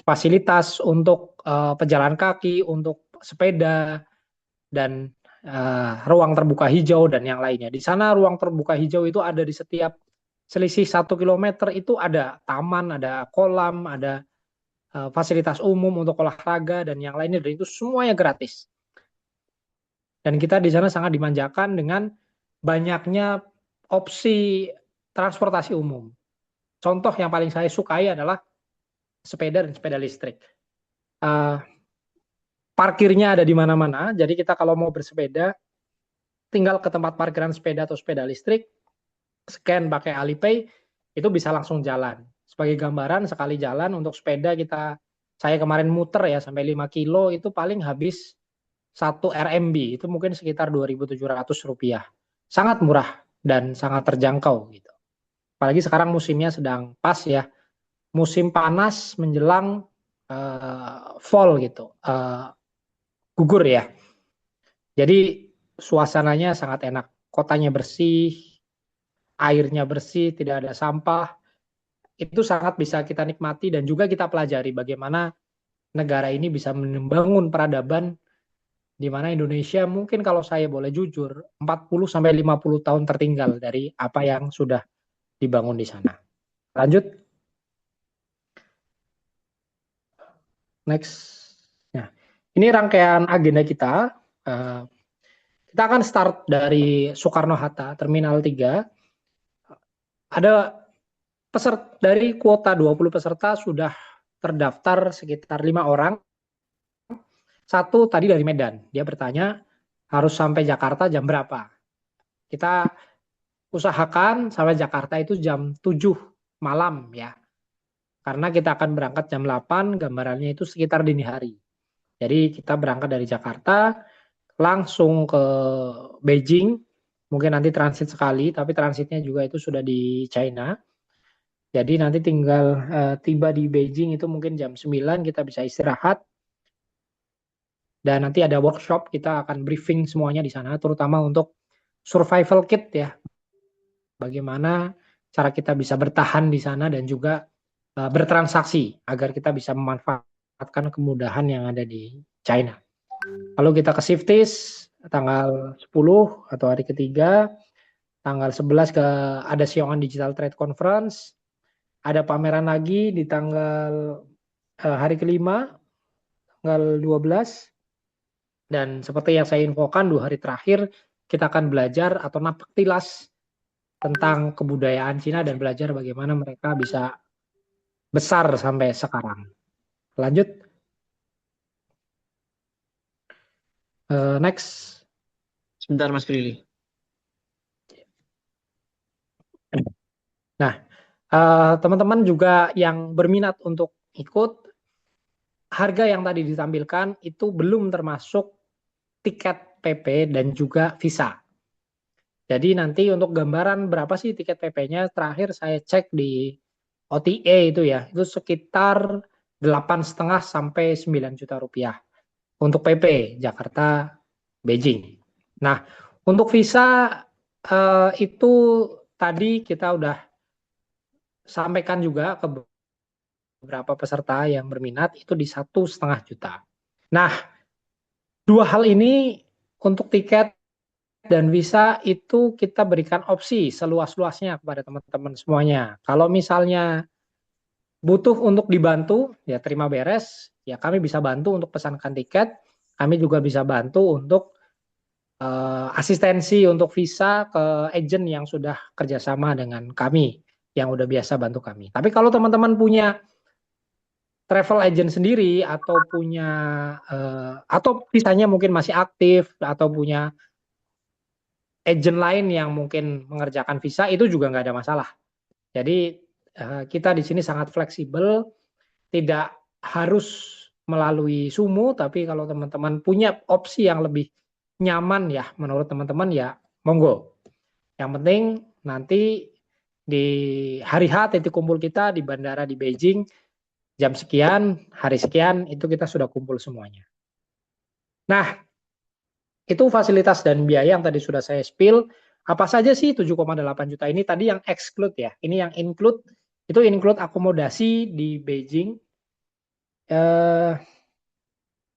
fasilitas untuk pejalan kaki, untuk sepeda, dan ruang terbuka hijau dan yang lainnya. Di sana ruang terbuka hijau itu ada di setiap selisih 1 kilometer itu ada taman, ada kolam, ada fasilitas umum untuk olahraga dan yang lainnya, dan itu semuanya gratis. Dan kita di sana sangat dimanjakan dengan banyaknya opsi transportasi umum. Contoh yang paling saya sukai adalah sepeda dan sepeda listrik. Parkirnya ada di mana-mana, jadi kita kalau mau bersepeda, tinggal ke tempat parkiran sepeda atau sepeda listrik, scan pakai Alipay, itu bisa langsung jalan. Sebagai gambaran, sekali jalan untuk sepeda saya kemarin muter ya, sampai 5 kilo, itu paling habis 1 RMB, itu mungkin sekitar Rp2.700. Sangat murah dan sangat terjangkau gitu. Apalagi sekarang musimnya sedang pas ya, musim panas menjelang fall gitu, gugur ya. Jadi suasananya sangat enak, kotanya bersih, airnya bersih, tidak ada sampah. Itu sangat bisa kita nikmati dan juga kita pelajari bagaimana negara ini bisa membangun peradaban di mana Indonesia mungkin kalau saya boleh jujur 40-50 tahun tertinggal dari apa yang sudah dibangun di sana. Lanjut. Next. Nah, ini rangkaian agenda kita. Kita akan start dari Soekarno-Hatta, Terminal 3. Ada dari kuota 20 peserta sudah terdaftar sekitar 5 orang. Satu tadi dari Medan, dia bertanya harus sampai Jakarta jam berapa. Kita usahakan sampai Jakarta itu jam 7 malam ya. Karena kita akan berangkat jam 8, gambarannya itu sekitar dini hari. Jadi kita berangkat dari Jakarta, langsung ke Beijing, mungkin nanti transit sekali, tapi transitnya juga itu sudah di China. Jadi nanti tinggal tiba di Beijing itu mungkin jam 9, kita bisa istirahat. Dan nanti ada workshop, kita akan briefing semuanya di sana, terutama untuk survival kit ya. Bagaimana cara kita bisa bertahan di sana dan juga bertransaksi agar kita bisa memanfaatkan kemudahan yang ada di China. Lalu kita ke Siftis tanggal 10 atau hari ketiga, tanggal 11 ada Siongan Digital Trade Conference, ada pameran lagi di tanggal hari kelima, tanggal 12, dan seperti yang saya infokan 2 hari terakhir kita akan belajar atau napak tilas tentang kebudayaan Cina dan belajar bagaimana mereka bisa besar sampai sekarang. Lanjut. Next. Sebentar Mas Brili. Nah, teman-teman juga yang berminat untuk ikut, harga yang tadi ditampilkan itu belum termasuk tiket PP dan juga visa. Jadi nanti untuk gambaran berapa sih tiket PP-nya, terakhir saya cek di OTA itu ya, itu sekitar 8,5 sampai 9 juta rupiah untuk PP Jakarta Beijing. Nah, untuk visa itu tadi kita udah sampaikan juga ke beberapa peserta yang berminat itu di 1,5 juta. Nah, 2 hal ini untuk tiket dan visa itu kita berikan opsi seluas-luasnya kepada teman-teman semuanya. Kalau misalnya butuh untuk dibantu, ya terima beres, ya kami bisa bantu untuk pesankan tiket, kami juga bisa bantu untuk asistensi untuk visa ke agen yang sudah kerjasama dengan kami, yang udah biasa bantu kami. Tapi kalau teman-teman punya travel agent sendiri atau punya atau visanya mungkin masih aktif atau punya agent lain yang mungkin mengerjakan visa, itu juga nggak ada masalah. Jadi kita di sini sangat fleksibel, tidak harus melalui Sumu, tapi kalau teman-teman punya opsi yang lebih nyaman ya menurut teman-teman ya monggo. Yang penting nanti di hari H titik kumpul kita di bandara di Beijing jam sekian, hari sekian itu kita sudah kumpul semuanya. Nah, itu fasilitas dan biaya yang tadi sudah saya spill. Apa saja sih 7,8 juta ini? Tadi yang exclude ya. Ini yang include, itu include akomodasi di Beijing.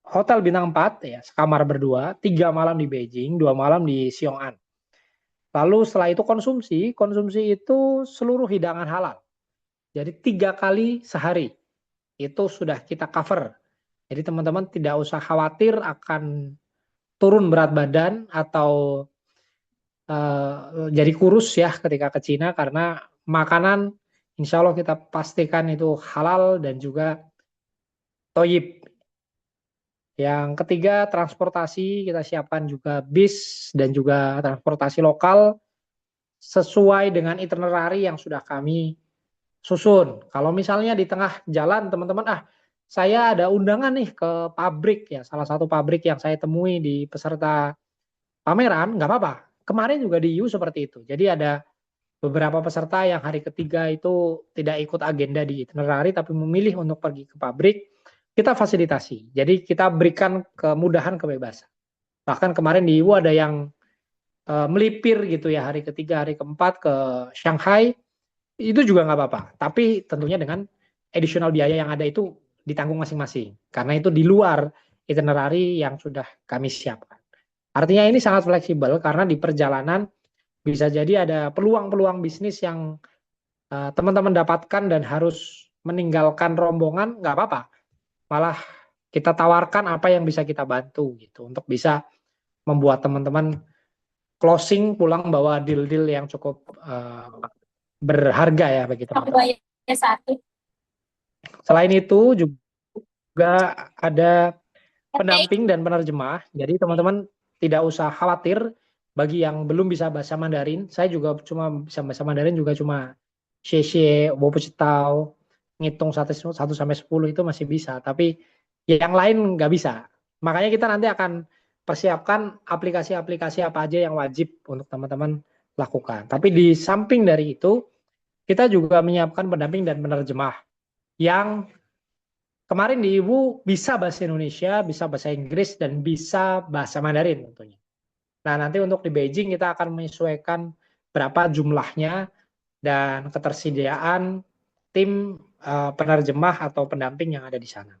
Hotel bintang 4 ya, sekamar berdua, 3 malam di Beijing, 2 malam di Xiong'an. Lalu setelah itu konsumsi itu seluruh hidangan halal. Jadi 3 kali sehari itu sudah kita cover. Jadi teman-teman tidak usah khawatir akan turun berat badan atau jadi kurus ya ketika ke Cina, karena makanan insya Allah kita pastikan itu halal dan juga toyib. Yang ketiga, transportasi kita siapkan juga bis dan juga transportasi lokal sesuai dengan itinerary yang sudah kami susun. Kalau misalnya di tengah jalan teman-teman, saya ada undangan nih ke pabrik ya, salah satu pabrik yang saya temui di peserta pameran, nggak apa-apa. Kemarin juga di IU seperti itu. Jadi ada beberapa peserta yang hari ketiga itu tidak ikut agenda di itinerary tapi memilih untuk pergi ke pabrik, kita fasilitasi. Jadi kita berikan kemudahan, kebebasan. Bahkan kemarin di IU ada yang melipir gitu ya, hari ketiga, hari keempat ke Shanghai, itu juga nggak apa-apa. Tapi tentunya dengan additional biaya yang ada itu ditanggung masing-masing. Karena itu di luar itinerary yang sudah kami siapkan. Artinya ini sangat fleksibel karena di perjalanan bisa jadi ada peluang-peluang bisnis yang teman-teman dapatkan dan harus meninggalkan rombongan, nggak apa-apa. Malah kita tawarkan apa yang bisa kita bantu gitu untuk bisa membuat teman-teman closing pulang bawa deal-deal yang cukup berharga ya bagi teman-teman. Selain itu juga ada pendamping dan penerjemah. Jadi teman-teman tidak usah khawatir bagi yang belum bisa bahasa Mandarin. Saya juga cuma bisa bahasa Mandarin juga cuma xie, wo bu tau, ngitung 1 sampai 10 itu masih bisa, tapi yang lain nggak bisa. Makanya kita nanti akan persiapkan aplikasi-aplikasi apa aja yang wajib untuk teman-teman lakukan. Tapi di samping dari itu, kita juga menyiapkan pendamping dan penerjemah yang kemarin di Ibu bisa bahasa Indonesia, bisa bahasa Inggris, dan bisa bahasa Mandarin tentunya. Nah, nanti untuk di Beijing kita akan menyesuaikan berapa jumlahnya dan ketersediaan tim penerjemah atau pendamping yang ada di sana.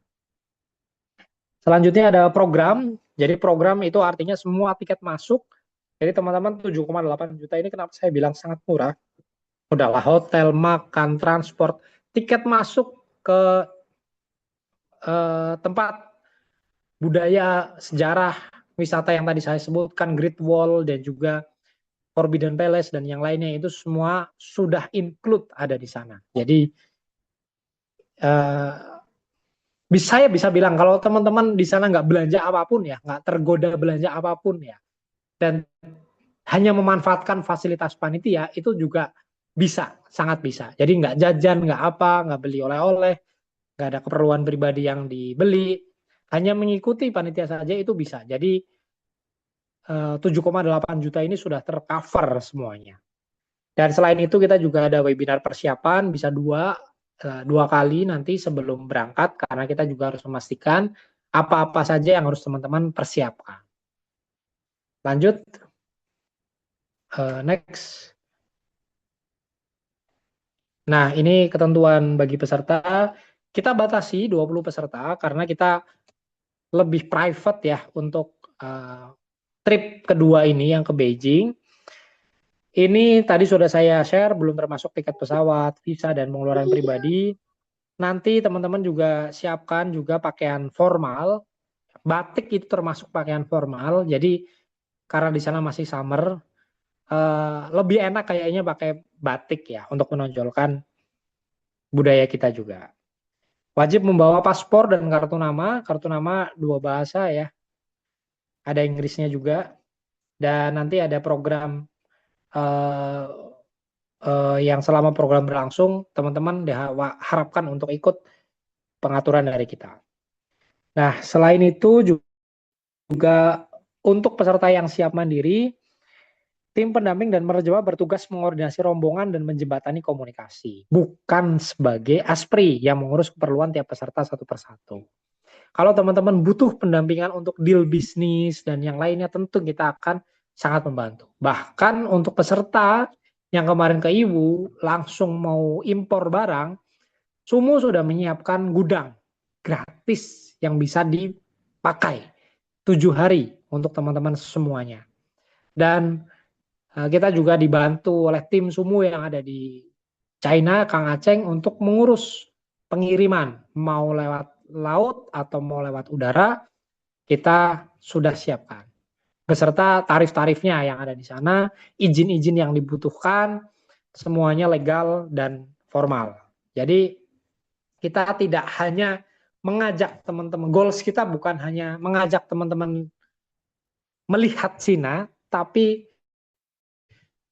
Selanjutnya ada program. Jadi program itu artinya semua tiket masuk. Jadi teman-teman 7,8 juta ini kenapa saya bilang sangat murah. Udahlah hotel, makan, transport, tiket masuk ke tempat budaya, sejarah, wisata yang tadi saya sebutkan, Great Wall dan juga Forbidden Palace dan yang lainnya itu semua sudah include ada di sana. Jadi saya bisa bilang kalau teman-teman di sana nggak belanja apapun ya, nggak tergoda belanja apapun ya, dan hanya memanfaatkan fasilitas panitia itu juga bisa, sangat bisa. Jadi nggak jajan, nggak apa, nggak beli oleh-oleh, nggak ada keperluan pribadi yang dibeli, hanya mengikuti panitia saja itu bisa. Jadi 7,8 juta ini sudah tercover semuanya. Dan selain itu kita juga ada webinar persiapan, bisa dua kali nanti sebelum berangkat, karena kita juga harus memastikan apa-apa saja yang harus teman-teman persiapkan. Lanjut, next. Nah, ini ketentuan bagi peserta. Kita batasi 20 peserta karena kita lebih private ya untuk trip kedua ini yang ke Beijing. Ini tadi sudah saya share, belum termasuk tiket pesawat, visa, dan pengeluaran pribadi. Nanti teman-teman juga siapkan juga pakaian formal. Batik itu termasuk pakaian formal. Jadi karena di sana masih summer, lebih enak kayaknya pakai batik ya untuk menonjolkan budaya kita juga. Wajib membawa paspor dan kartu nama 2 bahasa ya. Ada Inggrisnya juga. Dan nanti ada program yang selama program berlangsung, teman-teman diharapkan untuk ikut pengaturan dari kita. Nah, selain itu juga untuk peserta yang siap mandiri, tim pendamping dan penerjemah bertugas mengordinasi rombongan dan menjembatani komunikasi, bukan sebagai aspri yang mengurus keperluan tiap peserta satu persatu. Kalau teman-teman butuh pendampingan untuk deal bisnis dan yang lainnya, tentu kita akan sangat membantu. Bahkan untuk peserta yang kemarin ke Ibu langsung mau impor barang, Sumu sudah menyiapkan gudang gratis yang bisa dipakai 7 hari untuk teman-teman semuanya. Dan kita juga dibantu oleh tim Sumu yang ada di China, Kang Aceng, untuk mengurus pengiriman, mau lewat laut atau mau lewat udara, kita sudah siapkan. beserta tarif-tarifnya yang ada di sana, izin-izin yang dibutuhkan, semuanya legal dan formal. Jadi kita tidak hanya mengajak teman-teman, goals kita bukan hanya mengajak teman-teman melihat Cina, tapi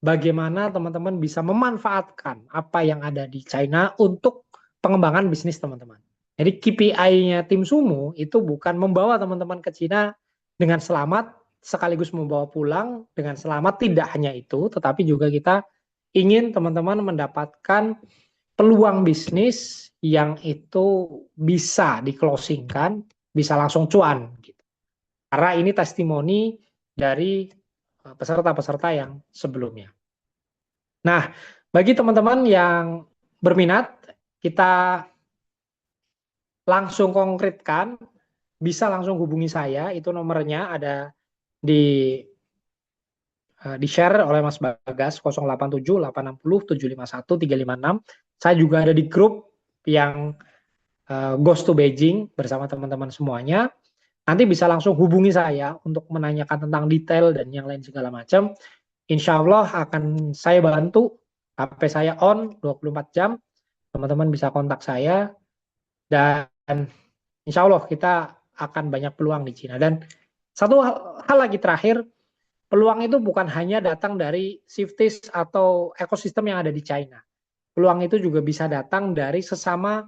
bagaimana teman-teman bisa memanfaatkan apa yang ada di China untuk pengembangan bisnis teman-teman. Jadi KPI-nya tim Sumo itu bukan membawa teman-teman ke Cina dengan selamat, sekaligus membawa pulang dengan selamat, tidak hanya itu, tetapi juga kita ingin teman-teman mendapatkan peluang bisnis yang itu bisa di-closingkan, bisa langsung cuan. Gitu. Karena ini testimoni dari peserta-peserta yang sebelumnya. Nah, bagi teman-teman yang berminat, kita langsung konkretkan, bisa langsung hubungi saya, itu nomornya ada di share oleh Mas Bagas 087 860 751 356. Saya juga ada di grup yang Goes to Beijing bersama teman-teman semuanya. Nanti bisa langsung hubungi saya untuk menanyakan tentang detail dan yang lain segala macam. Insya Allah akan saya bantu. HP saya on 24 jam. Teman-teman bisa kontak saya. Dan insya Allah kita akan banyak peluang di Cina. Dan satu hal lagi terakhir, peluang itu bukan hanya datang dari shifties atau ekosistem yang ada di China. Peluang itu juga bisa datang dari sesama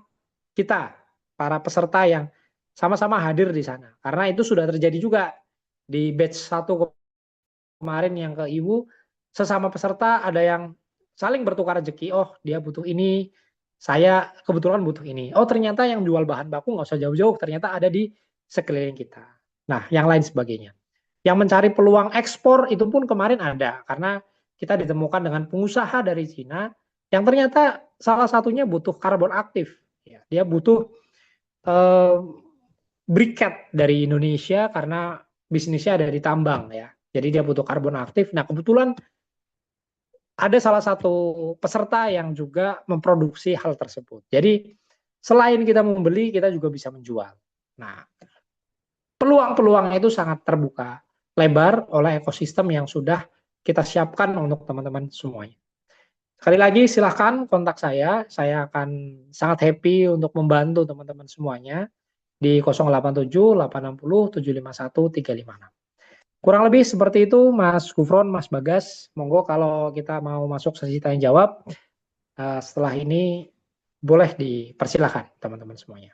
kita, para peserta yang sama-sama hadir di sana. Karena itu sudah terjadi juga di batch 1 kemarin yang ke Ibu, sesama peserta ada yang saling bertukar rezeki. Oh, dia butuh ini, saya kebetulan butuh ini. Oh, ternyata yang jual bahan baku nggak usah jauh-jauh, ternyata ada di sekeliling kita. Nah, yang lain sebagainya. Yang mencari peluang ekspor itu pun kemarin ada, karena kita ditemukan dengan pengusaha dari Cina yang ternyata salah satunya butuh karbon aktif. Dia butuh briket dari Indonesia karena bisnisnya ada di tambang ya. Jadi dia butuh karbon aktif. Nah, kebetulan ada salah satu peserta yang juga memproduksi hal tersebut. Jadi selain kita membeli, kita juga bisa menjual. Nah, peluang-peluang itu sangat terbuka lebar oleh ekosistem yang sudah kita siapkan untuk teman-teman semuanya. Sekali lagi silahkan kontak saya akan sangat happy untuk membantu teman-teman semuanya di 087 860 751 356. Kurang lebih seperti itu Mas Gufron, Mas Bagas. Monggo kalau kita mau masuk sesi tanya jawab, setelah ini boleh dipersilahkan teman-teman semuanya.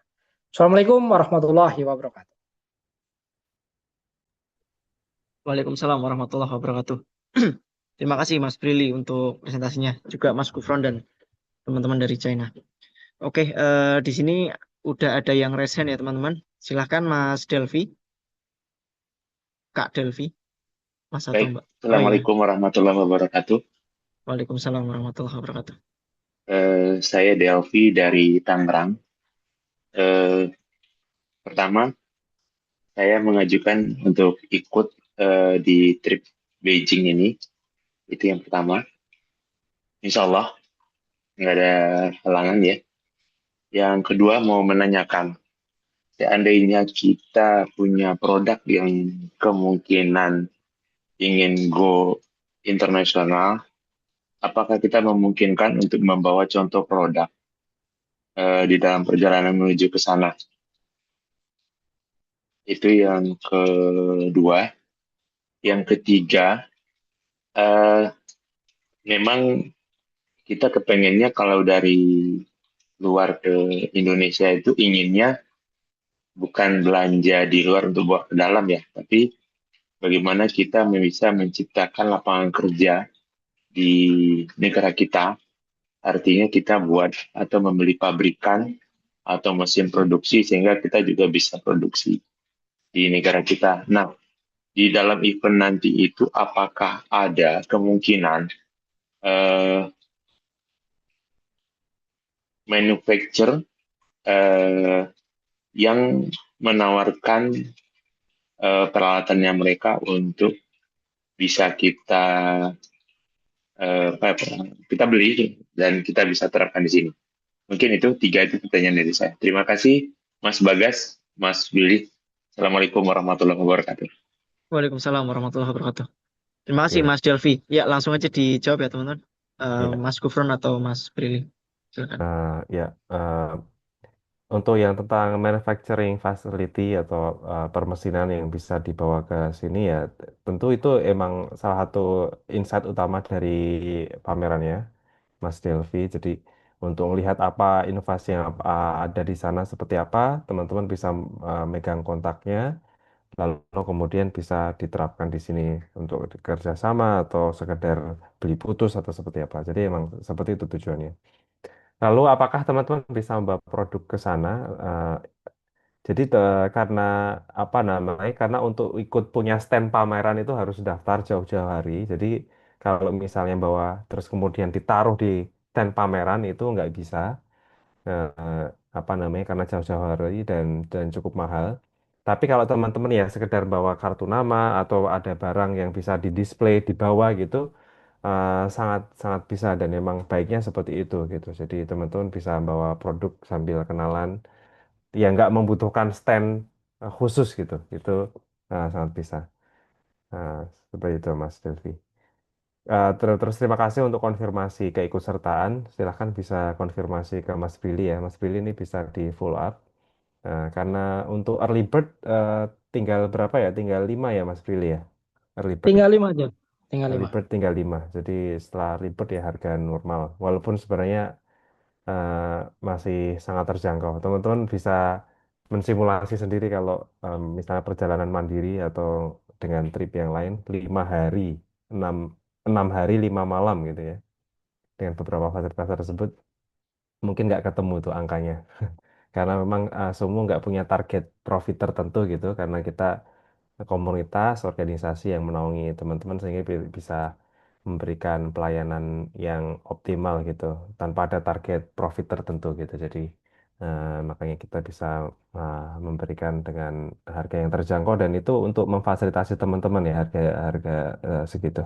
Assalamualaikum warahmatullahi wabarakatuh. Waalaikumsalam warahmatullahi wabarakatuh. Terima kasih Mas Brili untuk presentasinya, juga Mas Gufron dan teman-teman dari China. Oke, di sini udah ada yang raise hand ya teman-teman. Silahkan Mas Delvi. Kak Delvi. Mas atau Baik, Mbak? Assalamualaikum warahmatullahi wabarakatuh. Waalaikumsalam warahmatullahi wabarakatuh. Saya Delvi dari Tangerang. Pertama, saya mengajukan untuk ikut di trip Beijing ini. Itu yang pertama. Insya Allah, nggak ada halangan ya. Yang kedua, mau menanyakan, seandainya kita punya produk yang kemungkinan ingin go internasional, apakah kita memungkinkan untuk membawa contoh produk di dalam perjalanan menuju ke sana? Itu yang kedua. Yang ketiga, memang kita kepengennya kalau dari luar ke Indonesia itu inginnya bukan belanja di luar untuk bawa ke dalam ya, tapi bagaimana kita bisa menciptakan lapangan kerja di negara kita. Artinya kita buat atau membeli pabrikan atau mesin produksi sehingga kita juga bisa produksi di negara kita. Nah, di dalam event nanti itu apakah ada kemungkinan manufacturer yang menawarkan peralatannya mereka untuk bisa kita beli dan kita bisa terapkan di sini. Mungkin itu 3 pertanyaan dari saya. Terima kasih Mas Bagas, Mas Billy. Assalamualaikum warahmatullahi wabarakatuh. Waalaikumsalam warahmatullahi wabarakatuh. Terima kasih Ya, Mas Delvi. Ya, langsung aja dijawab ya teman-teman. ya, Mas Gufron atau Mas Prilly. Silakan. ya. Untuk yang tentang manufacturing facility atau permesinan yang bisa dibawa ke sini ya, tentu itu emang salah satu insight utama dari pamerannya, Mas Delvi. Jadi untuk melihat apa inovasi yang ada di sana seperti apa, teman-teman bisa megang kontaknya, lalu kemudian bisa diterapkan di sini untuk kerjasama atau sekedar beli putus atau seperti apa. Jadi emang seperti itu tujuannya. Lalu apakah teman-teman bisa membawa produk ke sana? Eh, jadi karena apa namanya? Karena untuk ikut punya stand pameran itu harus daftar jauh-jauh hari. Jadi kalau misalnya bawa terus kemudian ditaruh di stand pameran itu nggak bisa. eh, apa namanya? Karena jauh-jauh hari dan cukup mahal. Tapi kalau teman-teman ya sekedar bawa kartu nama atau ada barang yang bisa didisplay di bawah gitu, sangat sangat bisa dan memang baiknya seperti itu gitu. Jadi teman-teman bisa bawa produk sambil kenalan yang nggak membutuhkan stand khusus gitu. Itu sangat bisa. Nah, seperti itu Mas Delvi. Terus terima kasih untuk konfirmasi keikutsertaan. Silahkan bisa konfirmasi ke Mas Billy ya. Mas Billy ini bisa di follow up. Karena untuk early bird tinggal berapa ya? Tinggal 5 ya Mas Billy ya. Early bird. Tinggal 5 aja. Tinggal Early 5. bird tinggal 5. Jadi setelah early bird ya harga normal. Walaupun sebenarnya eh, masih sangat terjangkau. Teman-teman bisa mensimulasi sendiri kalau misalnya perjalanan mandiri atau dengan trip yang lain 5 hari, 6 6 hari 5 malam gitu ya. Dengan beberapa fasilitas tersebut mungkin nggak ketemu tuh angkanya. Karena memang Sumo nggak punya target profit tertentu gitu karena kita komunitas, organisasi yang menaungi teman-teman sehingga bisa memberikan pelayanan yang optimal gitu tanpa ada target profit tertentu gitu. Jadi makanya kita bisa memberikan dengan harga yang terjangkau dan itu untuk memfasilitasi teman-teman ya harga harga segitu.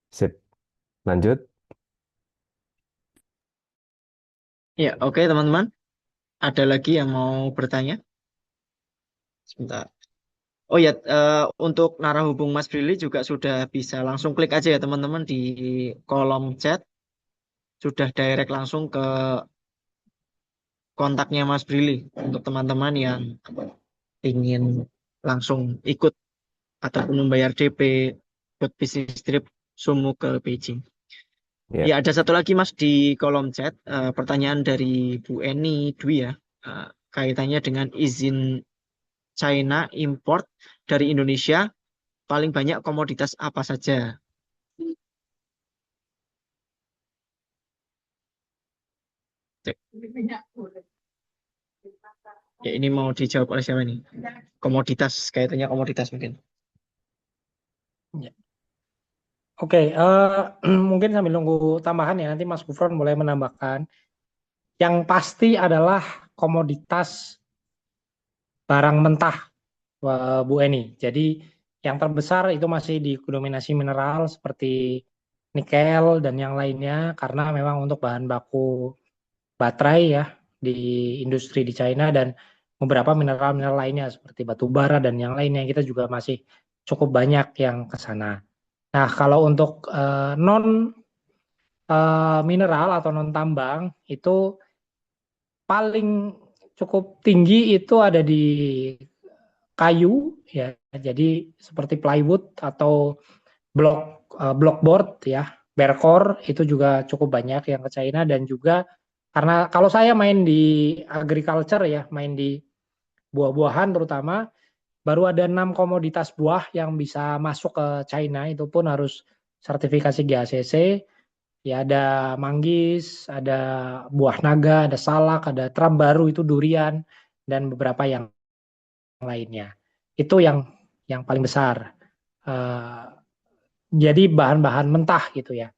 Sip, lanjut. Ya, oke teman-teman. Ada lagi yang mau bertanya? Sebentar. Oh ya, untuk narah hubung Mas Prilly juga sudah bisa langsung klik aja ya teman-teman di kolom chat. Sudah direct langsung ke kontaknya Mas Prilly untuk teman-teman yang ingin langsung ikut ataupun membayar DP buat bisnis trip Sumu ke Beijing. Ya, Ya, ada satu lagi Mas di kolom chat, pertanyaan dari Bu Eni Dwi ya, kaitannya dengan izin China import dari Indonesia paling banyak komoditas apa saja? Cek. Ya, ini mau dijawab oleh siapa nih? Komoditas, kaitannya komoditas mungkin. Ya. Oke, mungkin sambil nunggu tambahan ya, nanti Mas Gufron boleh menambahkan. Yang pasti adalah komoditas barang mentah, Bu Eni. Jadi yang terbesar itu masih didominasi mineral seperti nikel dan yang lainnya, karena memang untuk bahan baku baterai ya di industri di China dan beberapa mineral-mineral lainnya seperti batu bara dan yang lainnya kita juga masih cukup banyak yang ke sana. Nah, kalau untuk non mineral atau non tambang itu paling cukup tinggi itu ada di kayu ya. Jadi seperti plywood atau block board ya, Berkor itu juga cukup banyak yang ke China dan juga karena kalau saya main di agriculture ya, main di buah-buahan terutama baru ada 6 komoditas buah yang bisa masuk ke China itu pun harus sertifikasi GACC. Ya ada manggis, ada buah naga, ada salak, ada teram baru itu durian dan beberapa yang lainnya. Itu yang paling besar. Jadi bahan-bahan mentah gitu ya.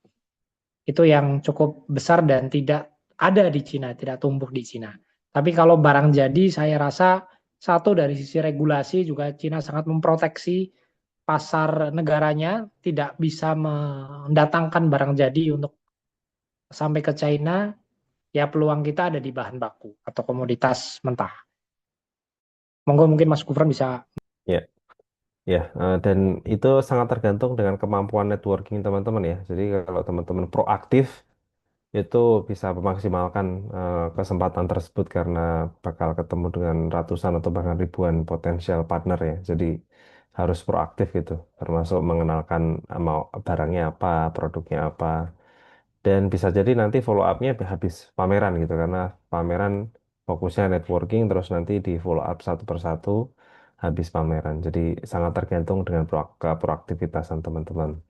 Itu yang cukup besar dan tidak ada di Cina, tidak tumbuh di Cina. Tapi kalau barang jadi saya rasa satu dari sisi regulasi juga Cina sangat memproteksi pasar negaranya, tidak bisa mendatangkan barang jadi untuk sampai ke China, ya peluang kita ada di bahan baku atau komoditas mentah. Monggo mungkin Mas Gufron bisa. ya. Ya, dan itu sangat tergantung dengan kemampuan networking teman-teman ya. Jadi kalau teman-teman proaktif itu bisa memaksimalkan kesempatan tersebut karena bakal ketemu dengan ratusan atau bahkan ribuan potensial partner ya. Jadi harus proaktif gitu, termasuk mengenalkan mau barangnya apa, produknya apa, dan bisa jadi nanti follow up-nya habis pameran gitu karena pameran fokusnya networking terus nanti di follow up satu persatu habis pameran. Jadi sangat tergantung dengan proaktivitasan teman-teman.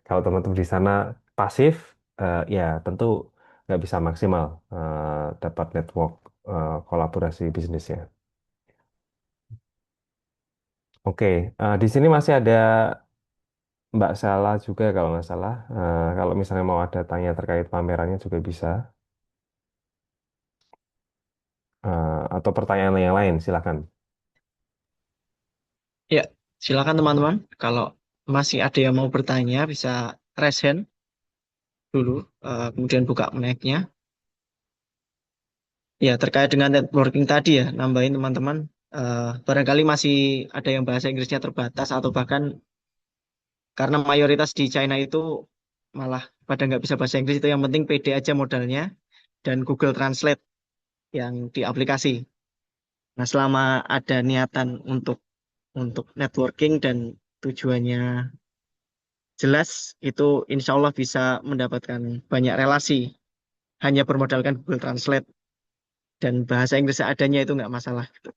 Kalau teman-teman di sana pasif, ya tentu nggak bisa maksimal dapat network kolaborasi bisnisnya. Oke, di sini masih ada Mbak Sala juga kalau nggak salah. Kalau misalnya mau ada tanya terkait pamerannya juga bisa. Atau pertanyaan yang lain, silakan. Ya, silakan teman-teman. Kalau masih ada yang mau bertanya, bisa raise hand dulu, kemudian buka mic-nya. Ya, terkait dengan networking tadi ya, nambahin teman-teman. Barangkali masih ada yang bahasa Inggrisnya terbatas atau bahkan karena mayoritas di China itu malah pada nggak bisa bahasa Inggris itu yang penting pede aja modalnya dan Google Translate yang di aplikasi. Nah, selama ada niatan untuk networking dan tujuannya jelas, itu insya Allah bisa mendapatkan banyak relasi. Hanya bermodalkan Google Translate dan bahasa Inggris seadanya itu nggak masalah gitu.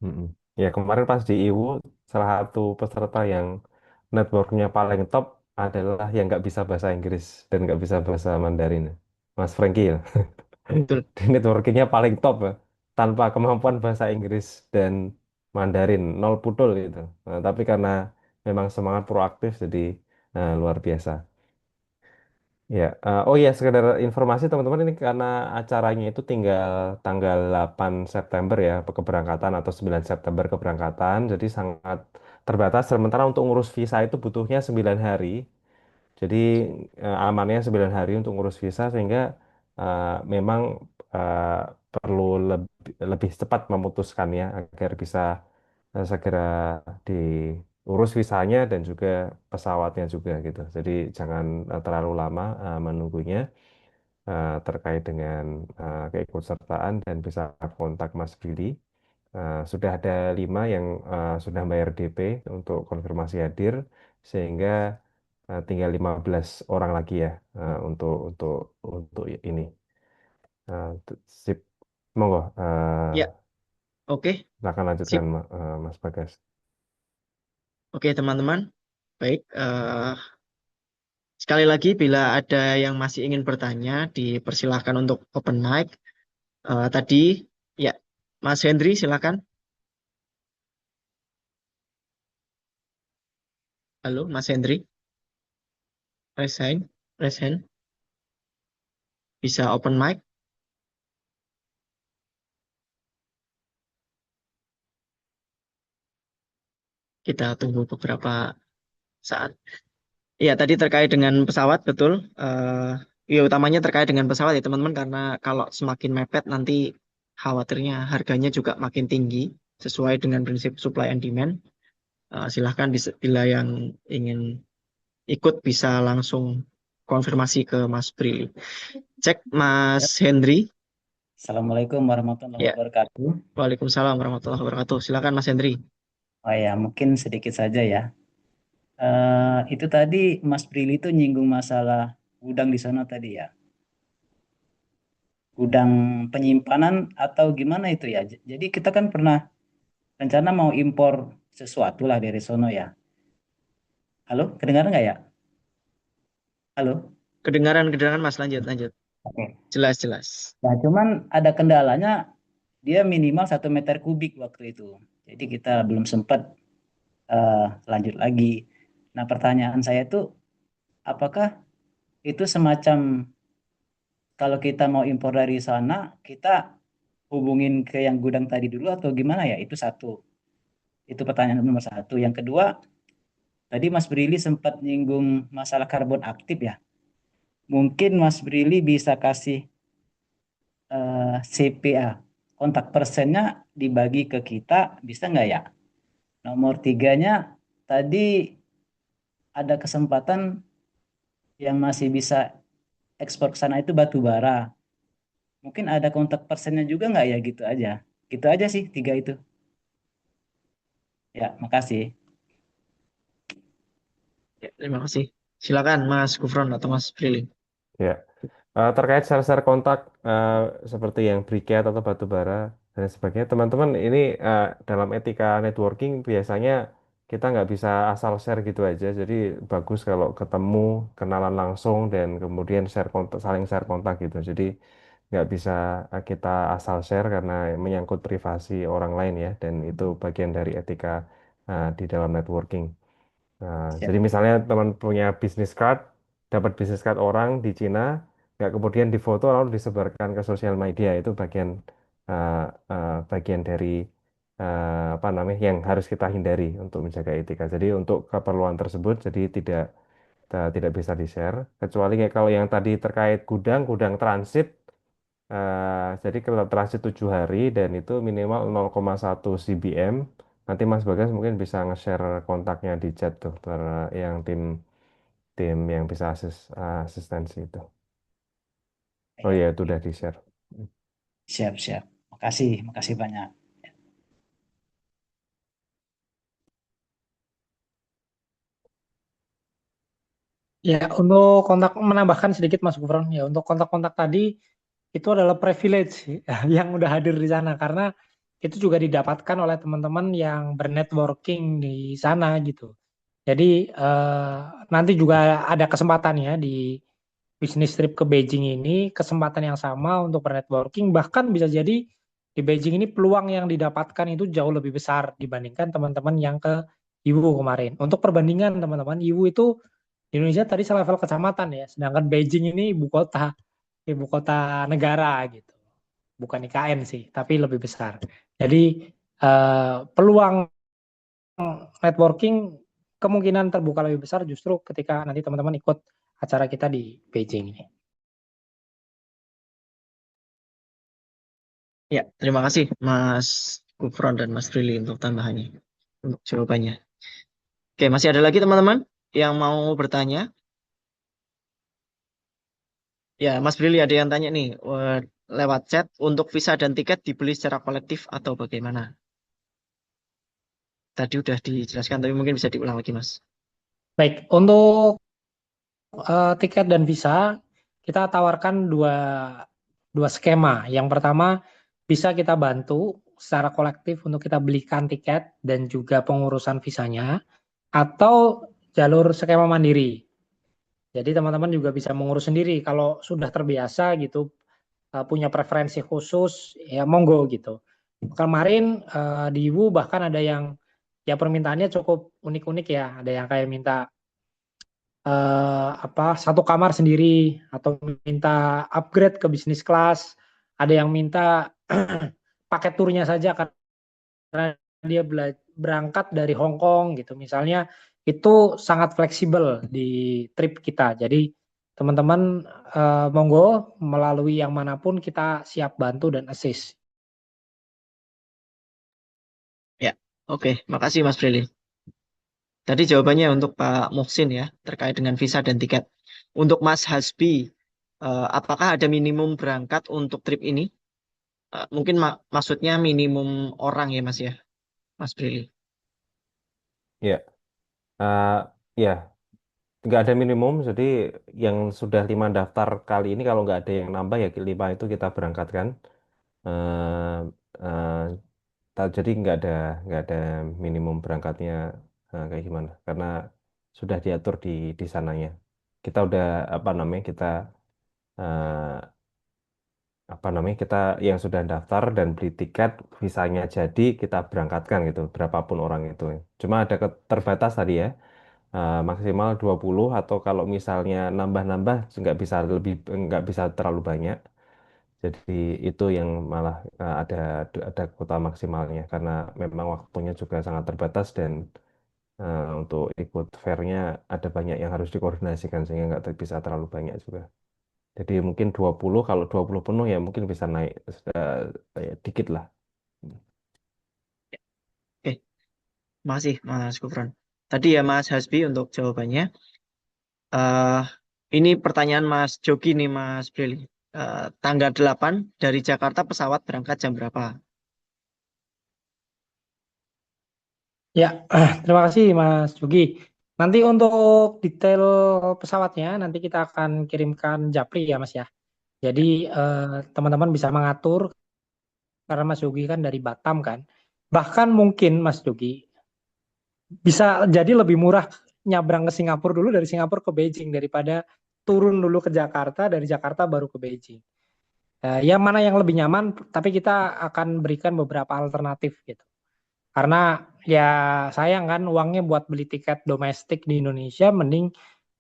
Mm-mm. Ya, kemarin pas di IWU, salah satu peserta yang networknya paling top adalah yang nggak bisa bahasa Inggris dan nggak bisa bahasa Mandarin. Mas Franky ya. Betul. Di networkingnya paling top ya. Tanpa kemampuan bahasa Inggris dan Mandarin, nol pudul gitu. Nah, tapi karena memang semangat proaktif, jadi luar biasa. Ya, oh ya sekedar informasi teman-teman ini karena acaranya itu tinggal tanggal 8 September ya keberangkatan atau 9 September keberangkatan, jadi sangat terbatas. Sementara untuk ngurus visa itu butuhnya 9 hari, jadi amannya 9 hari untuk ngurus visa sehingga memang eh, perlu lebih cepat memutuskannya agar bisa segera diurus visanya dan juga pesawatnya juga gitu. Jadi jangan terlalu lama menunggunya terkait dengan keikutsertaan dan bisa kontak Mas Billy. Sudah ada 5 yang sudah bayar DP untuk konfirmasi hadir sehingga tinggal 15 orang lagi ya untuk ini. Sip, monggo. Ya, oke. Silakan Sip. lanjutkan Mas Bagas. Oke, teman-teman. Baik, sekali lagi bila ada yang masih ingin bertanya, dipersilahkan untuk open mic. Tadi, ya, Mas Hendri, silakan. Halo, Mas Hendri. Raise hand. Raise hand. Bisa open mic. Kita tunggu beberapa saat. Ya, tadi terkait dengan pesawat, betul. Ya, utamanya terkait dengan pesawat ya, teman-teman. Karena kalau semakin mepet, nanti khawatirnya harganya juga makin tinggi. Sesuai dengan prinsip supply and demand. Silahkan bila yang ingin ikut bisa langsung konfirmasi ke Mas Brili. Cek Mas Yap. Hendri. Assalamualaikum warahmatullahi Ya, wabarakatuh. Waalaikumsalam warahmatullahi wabarakatuh. Silakan Mas Hendri. Oh ya, mungkin sedikit saja ya. Itu tadi Mas Brili itu nyinggung masalah gudang di sana tadi ya. Gudang penyimpanan atau gimana itu ya. Jadi kita kan pernah rencana mau impor sesuatu lah dari sono ya. Halo, kedengaran nggak ya? Halo? Kedengaran Mas, lanjut, lanjut. Oke. Jelas, jelas. Nah, cuman ada kendalanya dia minimal 1 meter kubik waktu itu. Jadi kita belum sempat lanjut lagi. Nah, pertanyaan saya itu apakah itu semacam kalau kita mau impor dari sana, kita hubungin ke yang gudang tadi dulu atau gimana ya? Itu satu. Itu pertanyaan nomor satu. Yang kedua, tadi Mas Brili sempat nyinggung masalah karbon aktif ya. Mungkin Mas Brili bisa kasih CPA, kontak personnya dibagi ke kita, bisa nggak ya? Nomor tiganya, tadi ada kesempatan yang masih bisa ekspor ke sana itu batu bara. Mungkin ada kontak personnya juga nggak ya, gitu aja. Gitu aja sih, tiga itu. Ya, makasih. Ya, terima kasih. Silakan Mas Gufron atau Mas Prilly. Ya. Terkait share-share kontak seperti yang briket atau batu bara dan sebagainya, teman-teman ini dalam etika networking biasanya kita nggak bisa asal share gitu aja. Jadi bagus kalau ketemu, kenalan langsung dan kemudian share kontak, saling share kontak gitu. Jadi nggak bisa kita asal share karena menyangkut privasi orang lain ya, dan itu bagian dari etika di dalam networking. Nah, Siap. jadi misalnya teman punya business card, dapat business card orang di Cina, nggak kemudian difoto lalu disebarkan ke sosial media, itu uh, bagian dari apa namanya yang harus kita hindari untuk menjaga etika. Jadi untuk keperluan tersebut, jadi tidak bisa di-share, kecuali kayak kalau yang tadi terkait gudang transit. Jadi kalau transit 7 hari dan itu minimal 0,1 cbm, nanti Mas Bagas mungkin bisa nge-share kontaknya di chat tuh yang tim tim yang bisa asistensi itu. Oh Ya, iya, itu udah di-share. siap, siap. Makasih banyak. Ya, untuk kontak menambahkan sedikit Mas Gufron ya, untuk kontak-kontak tadi itu adalah privilege yang udah hadir di sana karena itu juga didapatkan oleh teman-teman yang bernetworking di sana gitu. Jadi nanti juga ada kesempatan ya di bisnis trip ke Beijing ini, kesempatan yang sama untuk bernetworking, bahkan bisa jadi di Beijing ini peluang yang didapatkan itu jauh lebih besar dibandingkan teman-teman yang ke Yiwu kemarin. Untuk perbandingan teman-teman, Yiwu itu di Indonesia tadi selevel kecamatan ya, sedangkan Beijing ini ibu kota negara gitu. Bukan IKN sih, tapi lebih besar. Jadi peluang networking kemungkinan terbuka lebih besar justru ketika nanti teman-teman ikut acara kita di Beijing ini. Ya, terima kasih Mas Gufron dan Mas Prilly untuk tambahannya, untuk jawabannya. Oke, masih ada lagi teman-teman yang mau bertanya? Ya, Mas Prilly ada yang tanya nih lewat chat, untuk visa dan tiket dibeli secara kolektif atau bagaimana? Tadi udah dijelaskan, tapi mungkin bisa diulang lagi, Mas. Baik, untuk tiket dan visa kita tawarkan dua skema. Yang pertama bisa kita bantu secara kolektif untuk kita belikan tiket dan juga pengurusan visanya, atau jalur skema mandiri. Jadi teman-teman juga bisa mengurus sendiri kalau sudah terbiasa gitu, punya preferensi khusus ya monggo gitu. Kemarin di Ibu bahkan ada yang ya permintaannya cukup unik-unik ya, ada yang kayak minta satu kamar sendiri atau minta upgrade ke bisnis kelas, ada yang minta paket turnya saja karena dia berangkat dari Hong Kong gitu misalnya, itu sangat fleksibel di trip kita. Jadi teman-teman monggo melalui yang manapun kita siap bantu dan assist. Ya, oke. Makasih Mas Prilly. Tadi jawabannya untuk Pak Muhsin ya, terkait dengan visa dan tiket. Untuk Mas Hasbi, apakah ada minimum berangkat untuk trip ini? Mungkin maksudnya minimum orang ya Mas ya, Mas Prilly. Ya, eh, ya nggak ada minimum. Jadi yang sudah 5 daftar kali ini kalau nggak ada yang nambah ya 5 itu kita berangkatkan. Eh, eh, jadi nggak ada minimum berangkatnya kayak gimana karena sudah diatur di sananya. Kita udah eh, apa namanya kita yang sudah daftar dan beli tiket, visanya jadi kita berangkatkan gitu berapapun orang itu. Cuma ada terbatas tadi ya, maksimal 20 atau kalau misalnya nambah-nambah nggak bisa terlalu banyak. Jadi itu yang malah ada kuota maksimalnya karena memang waktunya juga sangat terbatas dan untuk ikut fairnya ada banyak yang harus dikoordinasikan sehingga nggak bisa terlalu banyak juga. Jadi mungkin 20, kalau 20 penuh ya mungkin bisa naik dikit lah. Oke, makasih Mas Gufron. Tadi ya Mas Hasbi untuk jawabannya. Eh, ini pertanyaan Mas Jogi nih Mas Brili. Tanggal 8 dari Jakarta pesawat berangkat jam berapa? Ya, terima kasih Mas Jugi. Nanti untuk detail pesawatnya nanti kita akan kirimkan Japri ya Mas ya. Jadi teman-teman bisa mengatur karena Mas Yogi kan dari Batam kan. Bahkan mungkin Mas Yogi bisa jadi lebih murah nyabrang ke Singapura dulu dari Singapura ke Beijing daripada turun dulu ke Jakarta dari Jakarta baru ke Beijing. Yang mana yang lebih nyaman, tapi kita akan berikan beberapa alternatif gitu. Karena ya sayang kan uangnya buat beli tiket domestik di Indonesia, mending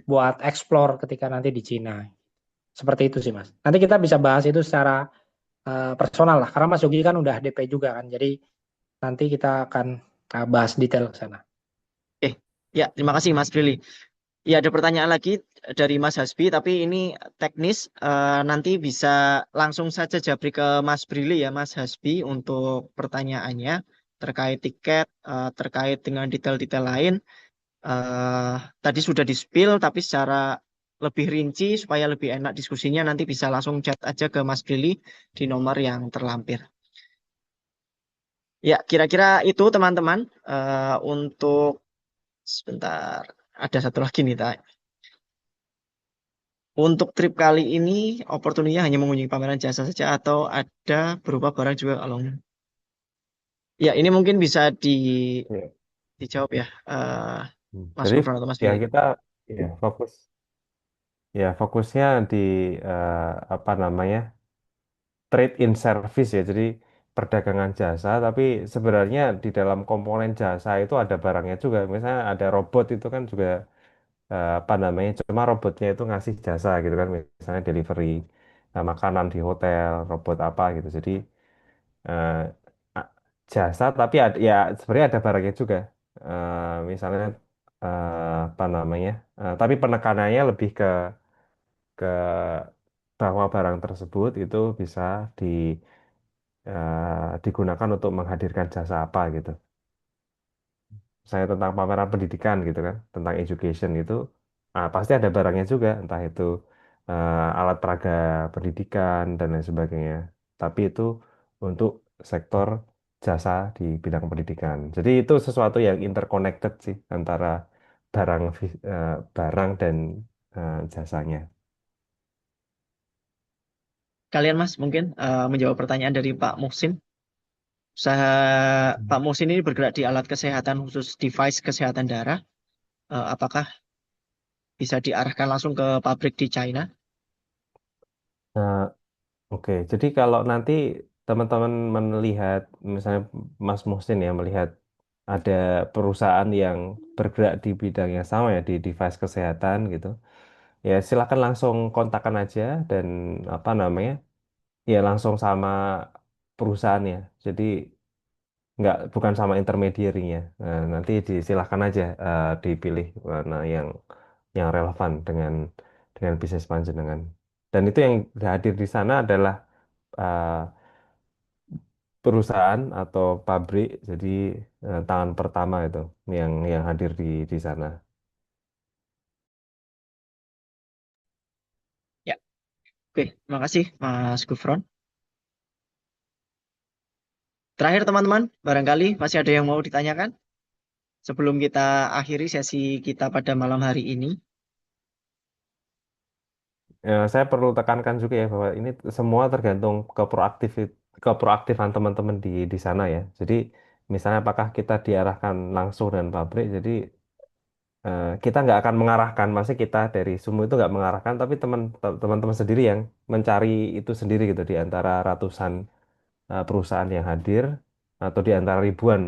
buat explore ketika nanti di Cina. Seperti itu sih Mas. Nanti kita bisa bahas itu secara personal lah, karena Mas Yogi kan udah DP juga kan, jadi nanti kita akan bahas detail ke sana. Ya, terima kasih Mas Brili. Ya, ada pertanyaan lagi dari Mas Hasbi, tapi ini teknis. Nanti bisa langsung saja Japri ke Mas Brili ya, Mas Hasbi, untuk pertanyaannya terkait tiket, terkait dengan detail-detail lain. Tadi sudah di-spill, tapi secara lebih rinci supaya lebih enak diskusinya, nanti bisa langsung chat aja ke Mas Brili di nomor yang terlampir. Ya, kira-kira itu teman-teman. Untuk sebentar, ada satu lagi nih, Tak. Untuk trip kali ini, opportunity hanya mengunjungi pameran jasa saja atau ada berupa barang juga kalau ya ini mungkin bisa Iya. dijawab ya, Mas Jadi Gufron atau Mas ya Billy. kita ya fokusnya di apa namanya, trade in service ya. Jadi perdagangan jasa, tapi sebenarnya di dalam komponen jasa itu ada barangnya juga. Misalnya ada robot itu kan juga apa namanya, cuma robotnya itu ngasih jasa gitu kan, misalnya delivery makanan di hotel, robot apa gitu. Jadi eh, a- jasa, tapi ada, ya sebenarnya ada barangnya juga. Misalnya apa namanya, tapi penekanannya lebih ke bahwa barang tersebut itu bisa di digunakan untuk menghadirkan jasa apa gitu. Saya tentang pameran pendidikan gitu kan, tentang education itu pasti ada barangnya juga, entah itu alat peraga pendidikan dan lain sebagainya. Tapi itu untuk sektor jasa di bidang pendidikan. Jadi itu sesuatu yang interconnected sih antara barang dan jasanya. Kalian Mas mungkin menjawab pertanyaan dari Pak Muhsin. Usaha Pak Muhsin ini bergerak di alat kesehatan khusus device kesehatan darah. Apakah bisa diarahkan langsung ke pabrik di China? Nah, oke, jadi kalau nanti teman-teman melihat, misalnya Mas Muhsin ya, melihat ada perusahaan yang bergerak di bidang yang sama ya, di device kesehatan gitu, ya silakan langsung kontakkan aja dan apa namanya, ya langsung sama perusahaannya. Jadi bukan sama intermediary-nya. Nah, nanti disilahkan aja dipilih mana yang relevan dengan bisnis panjenengan. Dan itu yang hadir di sana adalah eh, perusahaan atau pabrik, jadi tangan pertama itu yang hadir di sana. Ya, oke, terima kasih Mas Gufron. Terakhir teman-teman, barangkali masih ada yang mau ditanyakan sebelum kita akhiri sesi kita pada malam hari ini. Saya perlu tekankan juga ya bahwa ini semua tergantung keproaktifan teman-teman di sana ya. Jadi misalnya apakah kita diarahkan langsung dengan pabrik, jadi kita nggak akan mengarahkan, maksudnya kita dari Sumu itu nggak mengarahkan, tapi teman-teman sendiri yang mencari itu sendiri gitu di antara ratusan perusahaan yang hadir atau di antara ribuan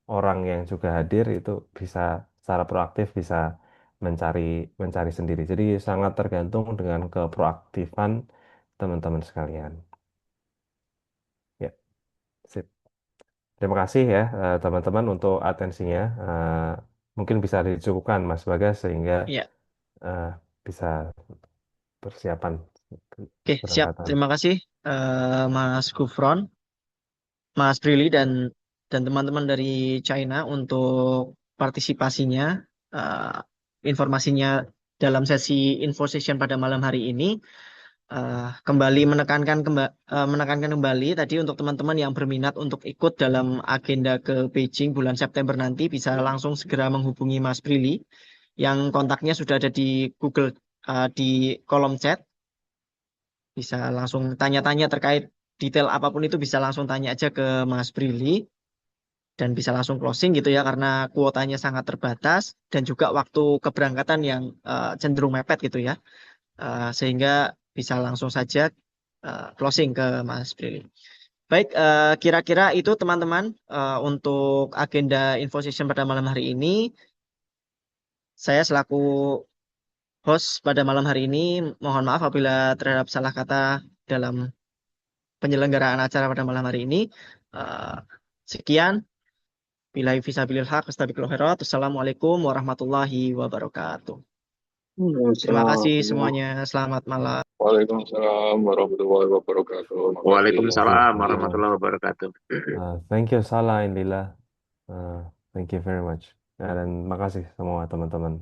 orang yang juga hadir itu bisa secara proaktif bisa mencari mencari sendiri. Jadi sangat tergantung dengan keproaktifan teman-teman sekalian. Ya, sip. Terima kasih ya teman-teman untuk atensinya. Mungkin bisa dicukupkan Mas Bagas sehingga Ya, eh, bisa persiapan Oke, siap. keberangkatan. Terima kasih Mas Gufron, Mas Brili dan teman-teman dari China untuk partisipasinya, eh, informasinya dalam sesi info session pada malam hari ini. Kembali menekankan kembali tadi untuk teman-teman yang berminat untuk ikut dalam agenda ke Beijing bulan September nanti bisa langsung segera menghubungi Mas Brili yang kontaknya sudah ada di Google di kolom chat. Bisa langsung tanya-tanya terkait detail apapun itu bisa langsung tanya aja ke Mas Brili dan bisa langsung closing gitu ya karena kuotanya sangat terbatas dan juga waktu keberangkatan yang cenderung mepet gitu ya. Sehingga bisa langsung saja closing ke Mas Brili. Baik, kira-kira itu teman-teman untuk agenda info session pada malam hari ini. Saya selaku host pada malam hari ini mohon maaf apabila terhadap salah kata dalam penyelenggaraan acara pada malam hari ini. Eh, Sekian. Billahi fisabilil haq, astagfirullah khairat. Assalamualaikum warahmatullahi wabarakatuh. Terima kasih semuanya. Selamat malam. Waalaikumsalam warahmatullahi wabarakatuh. Makasih. Waalaikumsalam warahmatullahi wabarakatuh. Thank you Salah and Lila. Thank you very much. Dan makasih semua teman-teman.